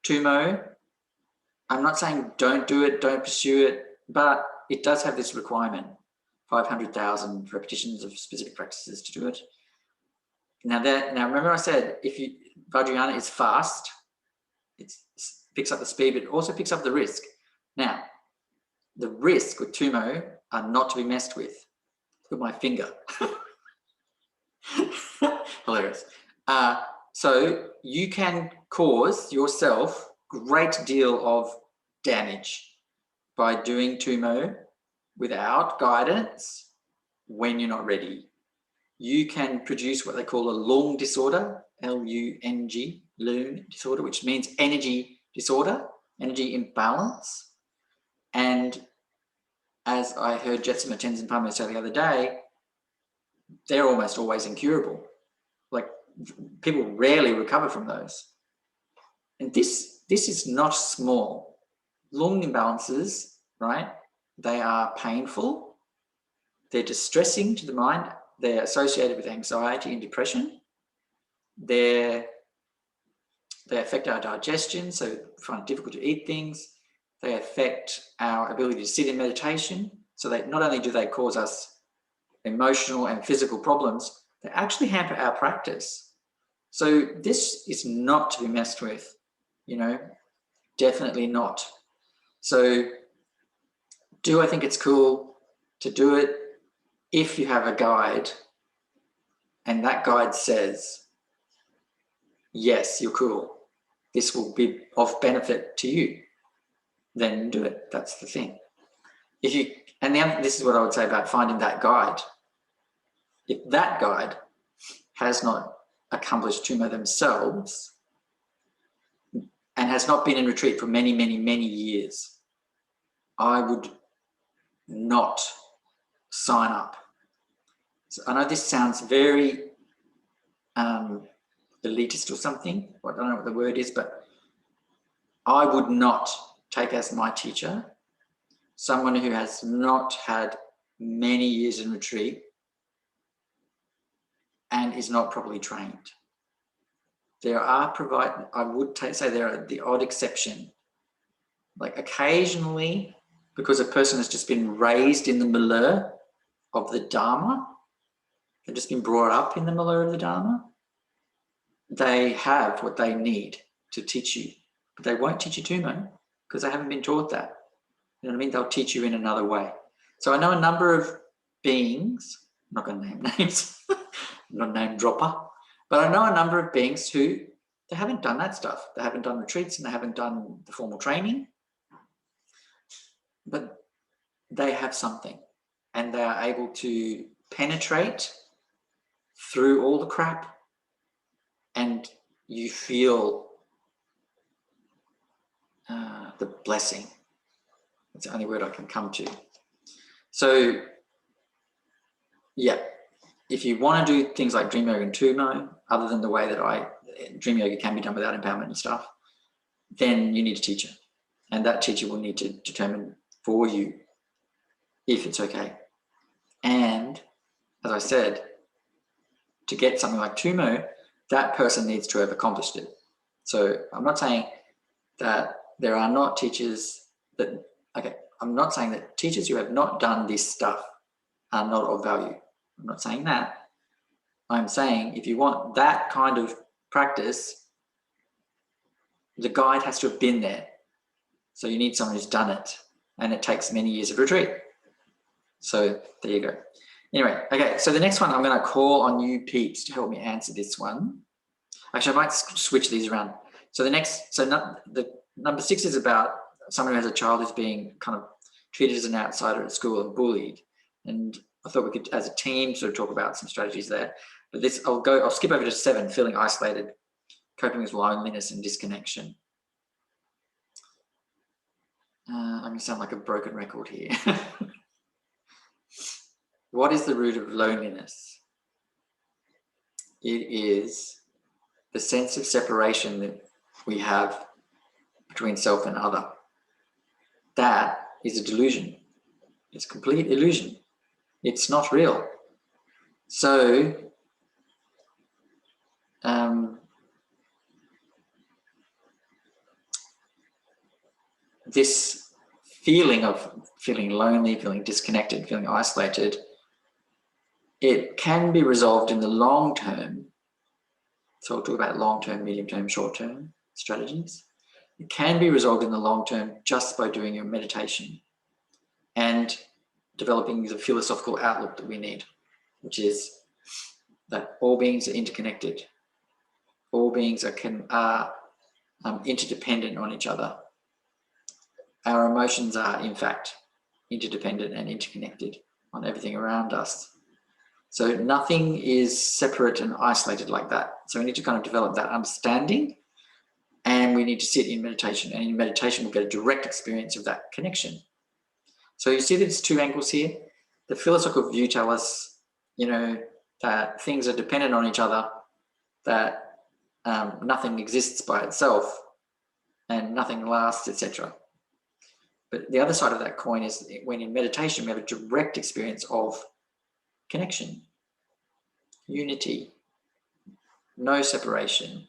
Tummo, I'm not saying don't do it, don't pursue it, but it does have this requirement, 500,000 repetitions of specific practices to do it. Now remember I said, Vajrayana is fast, it picks up the speed, but it also picks up the risk. Now, the risk with Tummo are not to be messed with. Look at my finger. Hilarious. So you can cause yourself great deal of damage by doing Tummo without guidance when you're not ready. You can produce what they call a lung disorder, Lung, lung disorder, which means energy disorder, energy imbalance. And as I heard Jetsima Tenzin Palmo say the other day, they're almost always incurable. Like, people rarely recover from those. And this is not small. Lung imbalances, right? They are painful. They're distressing to the mind. They're associated with anxiety and depression. They affect our digestion, so we find it difficult to eat things. They affect our ability to sit in meditation. So they not only do they cause us emotional and physical problems, they actually hamper our practice. So this is not to be messed with, definitely not. So do I think it's cool to do it if you have a guide and that guide says, yes, you're cool, this will be of benefit to you, then do it. That's the thing. This is what I would say about finding that guide. If that guide has not accomplished Tummo themselves and has not been in retreat for many, many, many years, I would not sign up. So I know this sounds very elitist or something. I don't know what the word is, but I would not take as my teacher someone who has not had many years in retreat and is not properly trained. I would say there are the odd exception. Like occasionally, because a person has just been raised in the milieu of the Dharma, they've just been brought up in the milieu of the Dharma, they have what they need to teach you. But they won't teach you Tummo because they haven't been taught that. You know what I mean? They'll teach you in another way. So I know a number of beings, I'm not going to name names, I'm not a name dropper, but I know a number of beings who they haven't done that stuff. They haven't done retreats and they haven't done the formal training, but they have something and they are able to penetrate through all the crap and you feel the blessing. That's the only word I can come to. So, yeah, if you want to do things like Dream Yoga and Tummo, other than the way that Dream Yoga can be done without empowerment and stuff, then you need a teacher. And that teacher will need to determine for you if it's okay. And as I said, to get something like Tummo, that person needs to have accomplished it. So I'm not saying that there are not teachers I'm not saying that teachers who have not done this stuff are not of value. I'm not saying that. I'm saying if you want that kind of practice, the guide has to have been there. So you need someone who's done it, and it takes many years of retreat. So there you go. Anyway, okay, so the next one I'm going to call on you peeps to help me answer this one. Actually, I might switch these around. So the number 6 is about someone who has a child who's being kind of treated as an outsider at school and bullied. And I thought we could, as a team, sort of talk about some strategies there. But I'll skip over to 7, feeling isolated, coping with loneliness and disconnection. I'm going to sound like a broken record here. What is the root of loneliness? It is the sense of separation that we have between self and other. That is a delusion. It's complete illusion. It's not real. So, this feeling of feeling lonely, feeling disconnected, feeling isolated, it can be resolved in the long term. So I'll talk about long-term, medium-term, short-term strategies. It can be resolved in the long term just by doing your meditation and developing the philosophical outlook that we need, which is that all beings are interconnected. All beings are interdependent on each other. Our emotions are, in fact, interdependent and interconnected on everything around us. So nothing is separate and isolated like that. So we need to kind of develop that understanding and we need to sit in meditation. And in meditation, we'll get a direct experience of that connection. So you see there's two angles here. The philosophical view tells us, that things are dependent on each other, that nothing exists by itself and nothing lasts, etc. But the other side of that coin is when in meditation, we have a direct experience of connection, unity, no separation.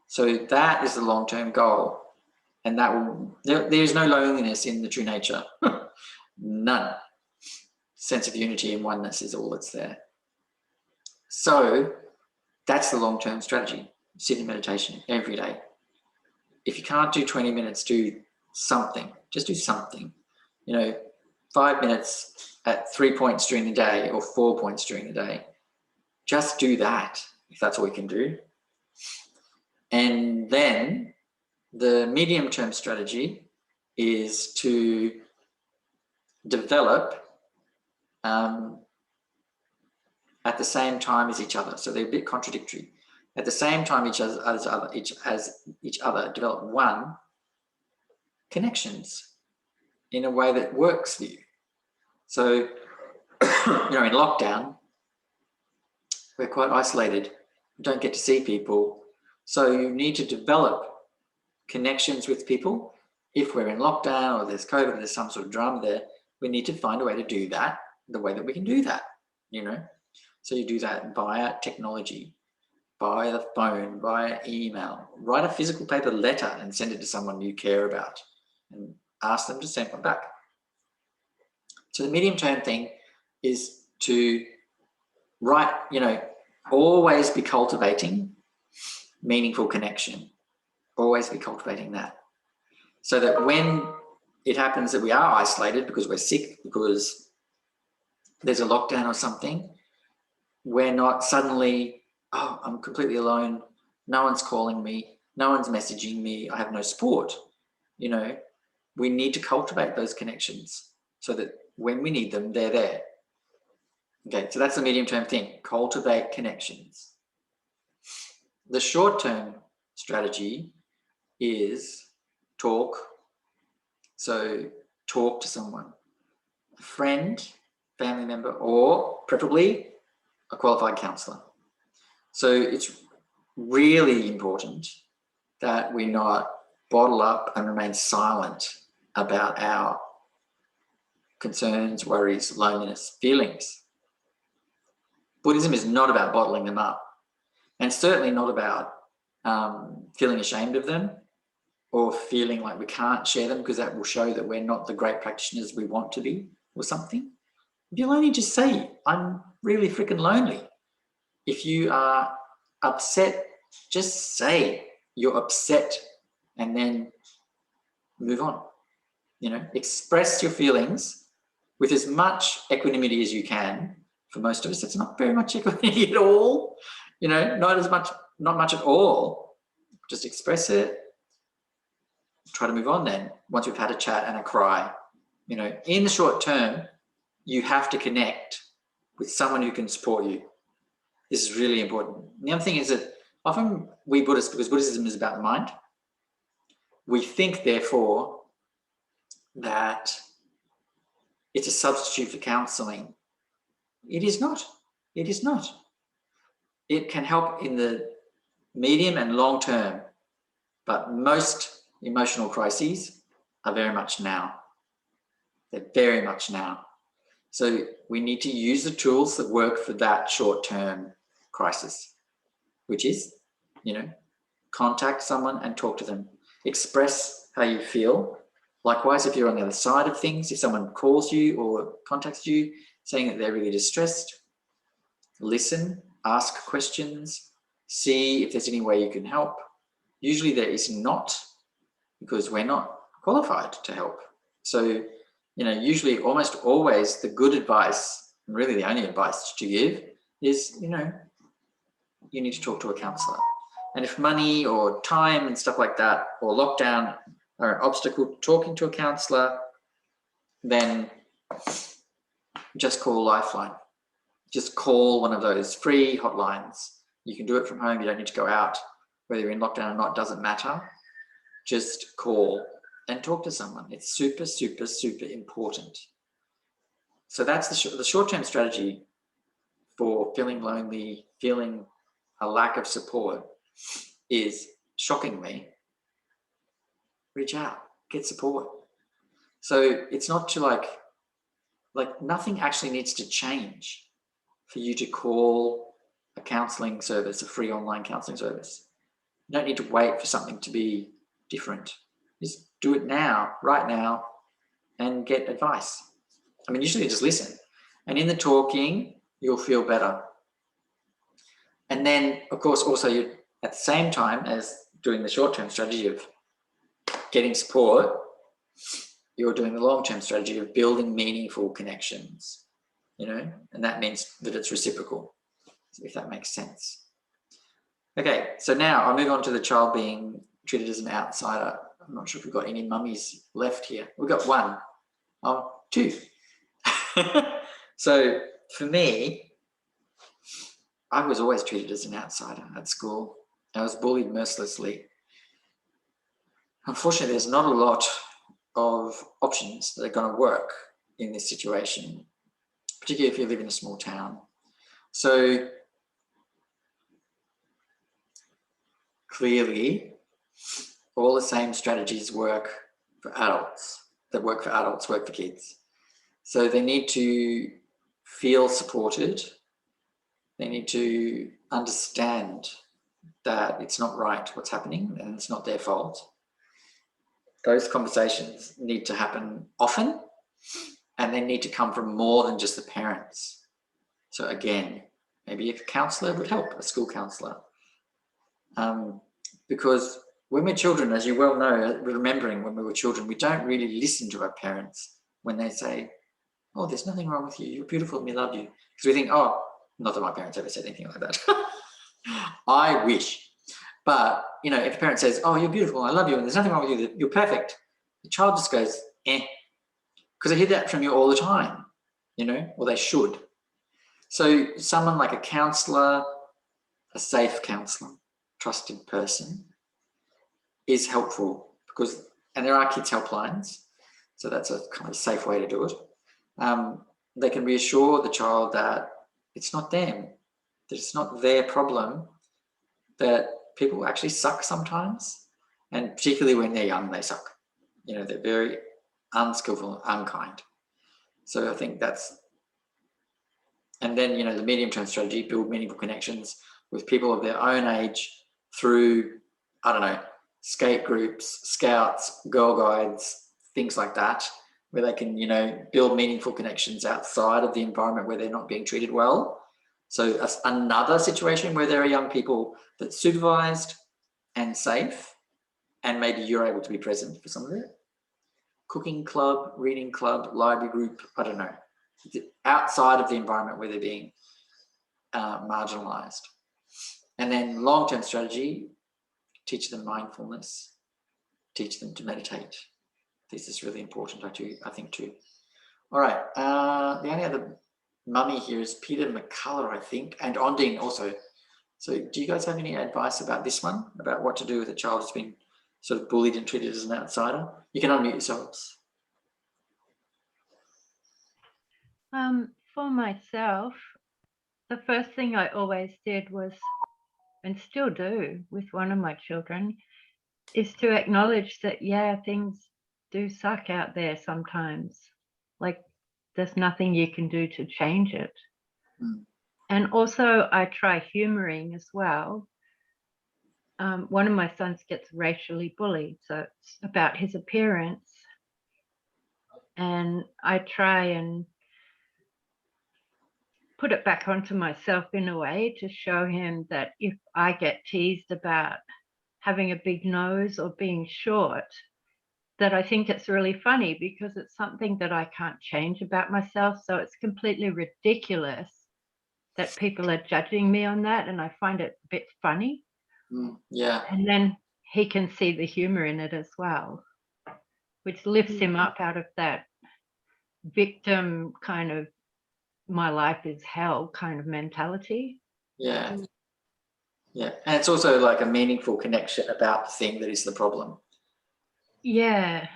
So that is the long-term goal. And there's no loneliness in the true nature. None. Sense of unity and oneness is all that's there. So that's the long-term strategy. Sit in meditation every day. If you can't do 20 minutes, do something. Just do something. 5 minutes at 3 points during the day or 4 points during the day. Just do that, if that's all you can do. And then the medium-term strategy is to develop at the same time as each other. So they're a bit contradictory. At the same time as each other, develop one, connections in a way that works for you. So, in lockdown, we're quite isolated. We don't get to see people. So you need to develop connections with people. If we're in lockdown or there's COVID, there's some sort of drama there, we need to find a way to do that the way that we can do that, So you do that via technology, via the phone, via email. Write a physical paper letter and send it to someone you care about and ask them to send one back. So the medium-term thing is to always be cultivating meaningful connection. Always be cultivating that. So that when it happens that we are isolated because we're sick, because there's a lockdown or something, we're not suddenly, I'm completely alone. No one's calling me. No one's messaging me. I have no support. We need to cultivate those connections so that when we need them, they're there. Okay, so that's the medium-term thing. Cultivate connections. The short-term strategy is talk. So talk to someone, a friend, family member, or preferably a qualified counsellor. So it's really important that we not bottle up and remain silent about our concerns, worries, loneliness, feelings. Buddhism is not about bottling them up, and certainly not about feeling ashamed of them or feeling like we can't share them because that will show that we're not the great practitioners we want to be or something. If you're lonely, just say, I'm really freaking lonely. If you are upset, just say you're upset and then move on. Express your feelings with as much equanimity as you can. For most of us, it's not very much equanimity at all. Not much at all. Just express it. Try to move on then, once we've had a chat and a cry. In the short term, you have to connect with someone who can support you. This is really important. And the other thing is that often we Buddhists, because Buddhism is about the mind, we think, therefore, that it's a substitute for counselling. It is not. It is not. It can help in the medium and long term, but most emotional crises are very much now. They're very much now. So we need to use the tools that work for that short-term crisis, which is, contact someone and talk to them. Express how you feel. Likewise, if you're on the other side of things, if someone calls you or contacts you saying that they're really distressed, listen, ask questions, see if there's any way you can help. Usually there is not, because we're not qualified to help. So, usually almost always the good advice, and really the only advice to give is, you need to talk to a counsellor. And if money or time and stuff like that or lockdown are an obstacle to talking to a counsellor, then just call Lifeline. Just call one of those free hotlines. You can do it from home. You don't need to go out. whether you're in lockdown or not, doesn't matter. Just call and talk to someone. It's super, super, super important. So that's the short-term strategy for feeling lonely, feeling a lack of support is, shockingly, reach out, get support. So it's not to like nothing actually needs to change for you to call a counselling service, a free online counselling service. You don't need to wait for something to be different. Just do it now, right now, and get advice. I mean, usually just listen. And in the talking, you'll feel better. And then, of course, also you, at the same time as doing the short-term strategy of getting support, you're doing the long-term strategy of building meaningful connections, you know, and that means that it's reciprocal, if that makes sense. Okay, so now I'll move on to the child being treated as an outsider. I'm not sure if we've got any mummies left here. We've got one. Oh, two. So for me, I was always treated as an outsider at school. I was bullied mercilessly. Unfortunately, there's not a lot of options that are going to work in this situation, particularly if you live in a small town. So clearly, all the same strategies work for adults, work for kids. So they need to feel supported. They need to understand that it's not right what's happening and it's not their fault. Those conversations need to happen often, and they need to come from more than just the parents. So again, maybe a counsellor would help, a school counsellor. Because when we're children, as you well know, remembering when we were children, we don't really listen to our parents when they say, oh, there's nothing wrong with you, you're beautiful and we love you. Because we think, oh, not that my parents ever said anything like that. I wish. But, you know, if a parent says, oh, you're beautiful, I love you, and there's nothing wrong with you, you're perfect, the child just goes, eh. Because they hear that from you all the time, you know, or they should. So someone like a counsellor, a safe counsellor, trusted person is helpful because, and there are kids' helplines, so that's a kind of safe way to do it. They can reassure the child that it's not them, that it's not their problem, that people actually suck sometimes, and particularly when they're young, they suck. You know, they're very unskillful, unkind. So I think that's, and then, you know, the medium-term strategy, build meaningful connections with people of their own age through, I don't know, skate groups, scouts, girl guides, things like that, where they can, you know, build meaningful connections outside of the environment where they're not being treated well. So that's another situation where there are young people that's supervised and safe, and maybe you're able to be present for some of it. Cooking club, reading club, library group, I don't know, outside of the environment where they're being marginalized. And then long-term strategy, teach them mindfulness, teach them to meditate. This is really important, I think, too. All right, the only other mummy here is Peter McCullough, I think, and Ondine also. So do you guys have any advice about this one, about what to do with a child who's been sort of bullied and treated as an outsider? You can unmute yourselves. For myself, the first thing I always did was, and still do with one of my children, is to acknowledge that, yeah, things do suck out there sometimes. Like, there's nothing you can do to change it. And also I try humoring as well. One of my sons gets racially bullied, so it's about his appearance. And I try and put it back onto myself in a way to show him that if I get teased about having a big nose or being short, that I think it's really funny because it's something that I can't change about myself. So it's completely ridiculous that people are judging me on that, and I find it a bit funny. Yeah. And then he can see the humor in it as well, which lifts him up out of that victim kind of my life is hell kind of mentality. Yeah. Yeah, and it's also like a meaningful connection about the thing that is the problem. Yeah.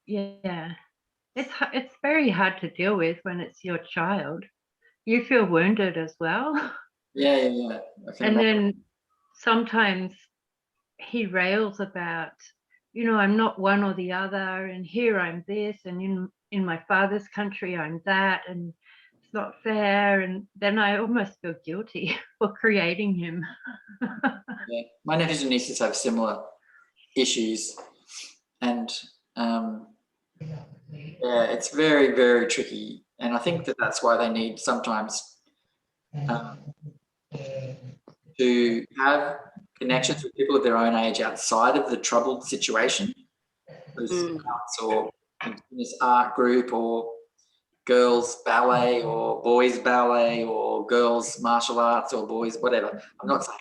It's very hard to deal with when it's your child. You feel wounded as well. Yeah. And then sometimes he rails about, I'm not one or the other, and here I'm this, and in my father's country I'm that, and it's not fair. And then I almost feel guilty for creating him. Yeah, my nephews and nieces have similar issues, and yeah, it's very, very tricky. And I think that's why they need sometimes to have connections with people of their own age outside of the troubled situation. Those arts or continuous art group or girls ballet or boys ballet or girls martial arts or boys whatever. I'm not saying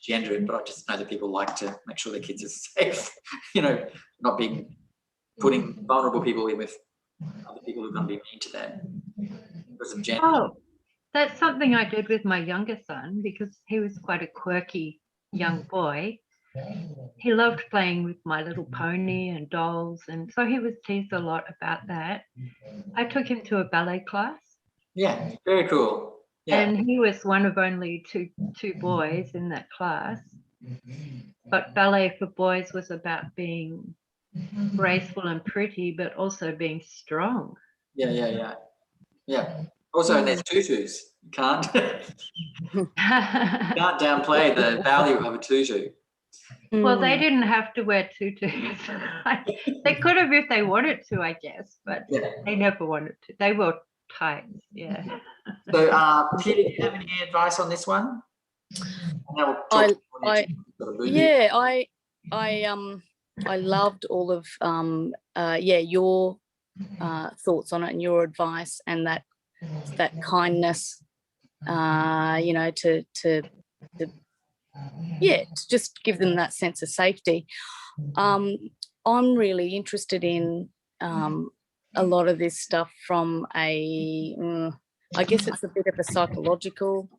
gender it, but I just know that people like to make sure their kids are safe, not being putting vulnerable people in with other people who are going to be mean to them because of gender. Oh, that's something I did with my younger son, because he was quite a quirky young boy. He loved playing with My Little Pony and dolls, and so he was teased a lot about that. I took him to a ballet class. Yeah, very cool. Yeah. And he was one of only two boys in that class. But ballet for boys was about being graceful and pretty, but also being strong. Yeah. Also, there's tutus. You can't downplay the value of a tutu. Well, they didn't have to wear tutus. They could have if they wanted to, I guess, but they never wanted to. They wore tights, yeah. So, Peter, do you have any advice on this one? I loved all of your thoughts on it and your advice, and that kindness, to just give them that sense of safety. I'm really interested in a lot of this stuff from I guess it's a bit of a psychological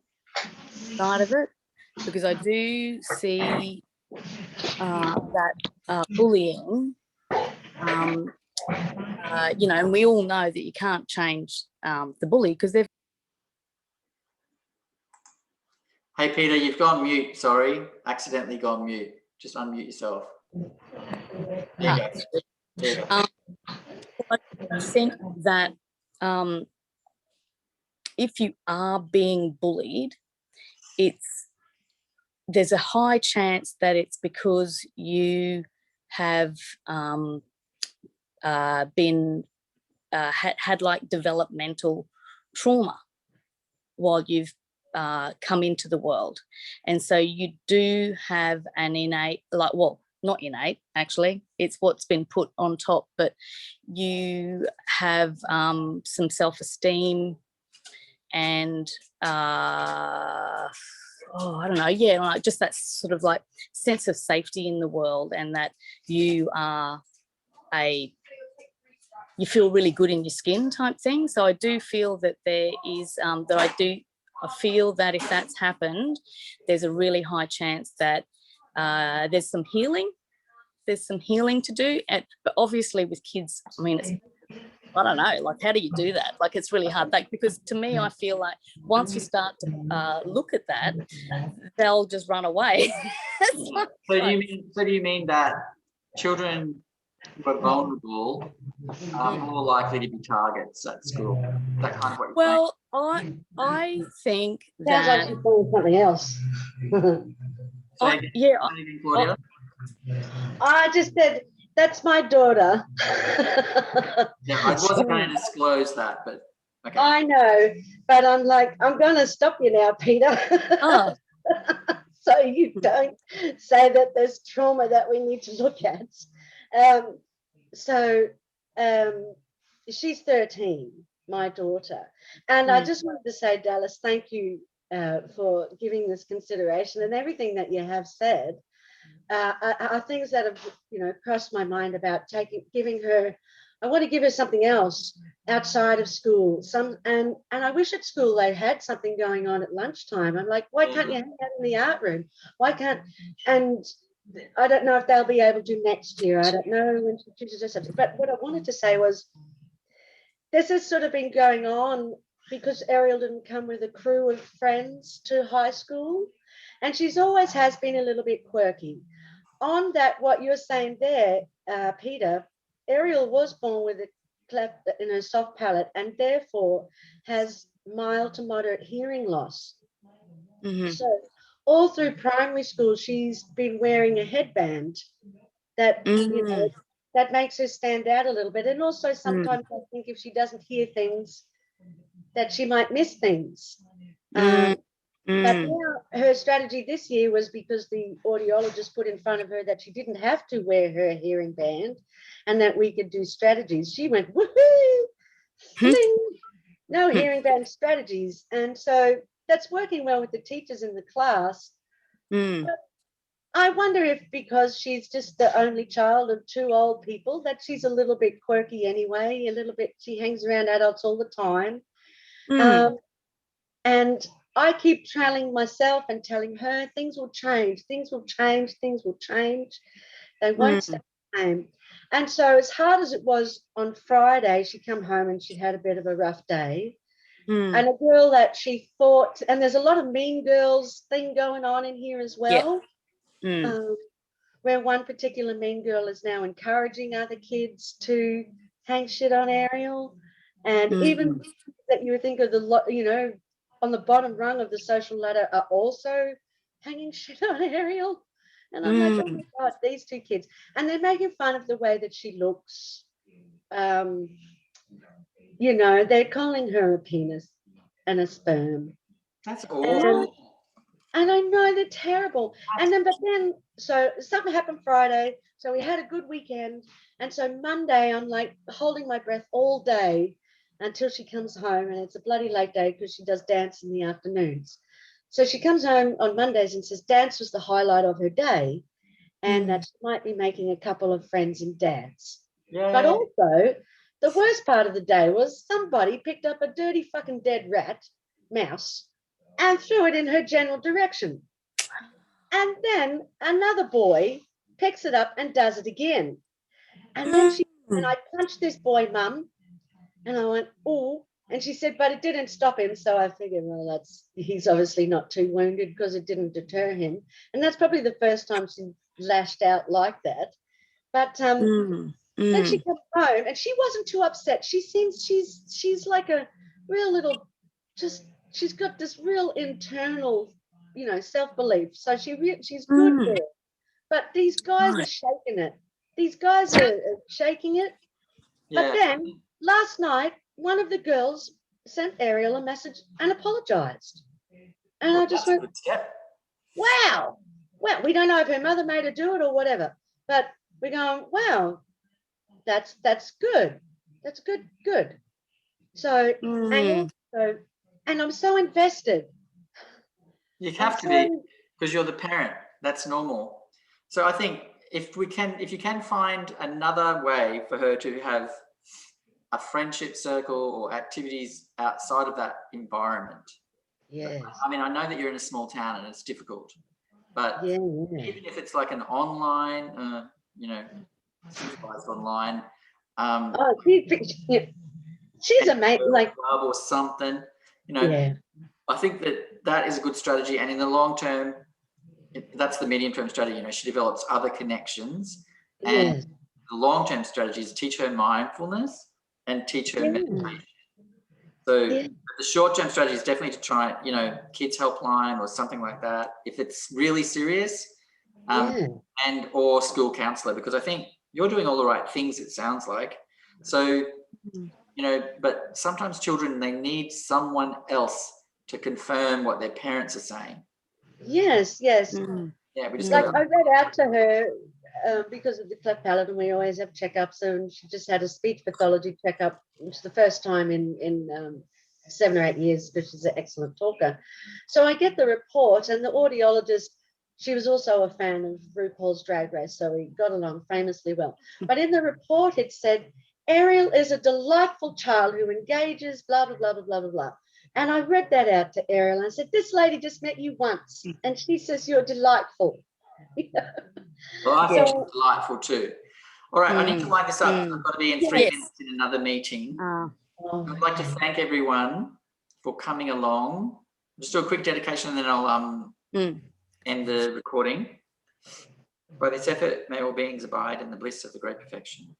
side of it, because I do see that bullying, and we all know that you can't change the bully because they've... Hey, Peter, you've gone mute. Sorry, accidentally gone mute. Just unmute yourself. There you go. I think that if you are being bullied, there's a high chance that it's because you have been had like developmental trauma while you've come into the world, and so you do have an innate, not innate, actually, it's what's been put on top, but you have some self-esteem and I don't know, like just that sort of like sense of safety in the world, and that you are you feel really good in your skin type thing. So I do feel that there is I feel that if that's happened, there's a really high chance that there's some healing to do. But obviously with kids, I mean, I don't know, like, how do you do that? Like, it's really hard. Like, because to me, I feel like once you start to look at that, they'll just run away. So do you mean that children who are vulnerable are more likely to be targets at school? That kind of what you're saying? I think sounds like you're doing something else. Claudia? I just said, that's my daughter. Yeah, I wasn't going to disclose that, but okay. I know, but I'm like, I'm going to stop you now, Peter. Oh. So you don't say that there's trauma that we need to look at. She's 13, my daughter. And I just wanted to say, Dallas, thank you for giving this consideration, and everything that you have said are things that have, crossed my mind about giving her I want to give her something else outside of school. And I wish at school they had something going on at lunchtime. I'm like, why can't you hang out in the art room? Why can't? And I don't know if they'll be able to next year. I don't know when she chooses her subject. But what I wanted to say was, this has sort of been going on because Ariel didn't come with a crew of friends to high school, and she's always has been a little bit quirky. On that, what you're saying there, Peter, Ariel was born with a cleft in her soft palate and therefore has mild to moderate hearing loss. So all through primary school, she's been wearing a headband that, you know, that makes her stand out a little bit. And also sometimes I think if she doesn't hear things, that she might miss things. But now her strategy this year was, because the audiologist put in front of her that she didn't have to wear her hearing band and that we could do strategies. She went, woohoo, fling, no hearing band strategies. And so that's working well with the teachers in the class. But I wonder if, because she's just the only child of two old people, that she's a little bit quirky anyway, a little bit, she hangs around adults all the time. And I keep trailing myself and telling her things will change, things will change, things will change. They won't stay the same. And so as hard as it was on Friday, she come home and she had a bit of a rough day. And a girl that she thought, and there's a lot of mean girls thing going on in here as well, where one particular mean girl is now encouraging other kids to hang shit on Ariel. And even that you would think of the, you know, on the bottom rung of the social ladder are also hanging shit on Ariel. And I'm like, oh my God, these two kids. And they're making fun of the way that she looks. You know, they're calling her a penis and a sperm. That's awful. And I know they're terrible. And then, but then, so something happened Friday. So we had a good weekend. And so Monday, I'm like holding my breath all day until she comes home. And it's a bloody late day because she does dance in the afternoons. So she comes home on Mondays and says dance was the highlight of her day, and that she might be making a couple of friends in dance. But also, the worst part of the day was somebody picked up a dirty fucking dead mouse, and threw it in her general direction. And then another boy picks it up and does it again. And then I punched this boy, Mum. And I went, oh. And she said, but it didn't stop him. So I figured, well, he's obviously not too wounded because it didn't deter him. And that's probably the first time she lashed out like that. But then she comes home and she wasn't too upset. She seems she's like a real little, just, she's got this real internal, you know, self-belief. So she's good girl. But these guys are shaking it. These guys are shaking it. But then last night, one of the girls sent Ariel a message and apologized. And I just went, wow. Well, we don't know if her mother made her do it or whatever. But we're going, wow, that's good. That's good. So, and I'm so invested. You have to be, because you're the parent. That's normal. So I think if you can find another way for her to have a friendship circle or activities outside of that environment. Yes. I mean, I know that you're in a small town and it's difficult, but even if it's like an online, you know, supervised online. She's amazing, like club or something, you know. Yeah. I think that is a good strategy, and in the long term, that's the medium term strategy. You know, she develops other connections, and the long term strategy is teach her mindfulness and teach her meditation. So the short term strategy is definitely to try, you know, kids helpline or something like that if it's really serious, and or school counselor, because I think you're doing all the right things, it sounds like. So, you know, but sometimes children, they need someone else to confirm what their parents are saying. Yes. Yeah, we just like I read out to her because of the cleft palate, and we always have checkups, and she just had a speech pathology checkup, which is the first time in 7 or 8 years, because she's an excellent talker. So I get the report, and the audiologist, she was also a fan of RuPaul's Drag Race, so we got along famously well. But in the report, it said Ariel is a delightful child who engages, blah, blah, blah, blah, blah, blah, blah. And I read that out to Ariel and I said, this lady just met you once and she says you're delightful. Well, I think So- it's delightful too. All right, I need to wind this up. I've got to be in 3 minutes in another meeting. I'd like to thank everyone for coming along. Just do a quick dedication and then I'll end the recording. By this effort, may all beings abide in the bliss of the great perfection.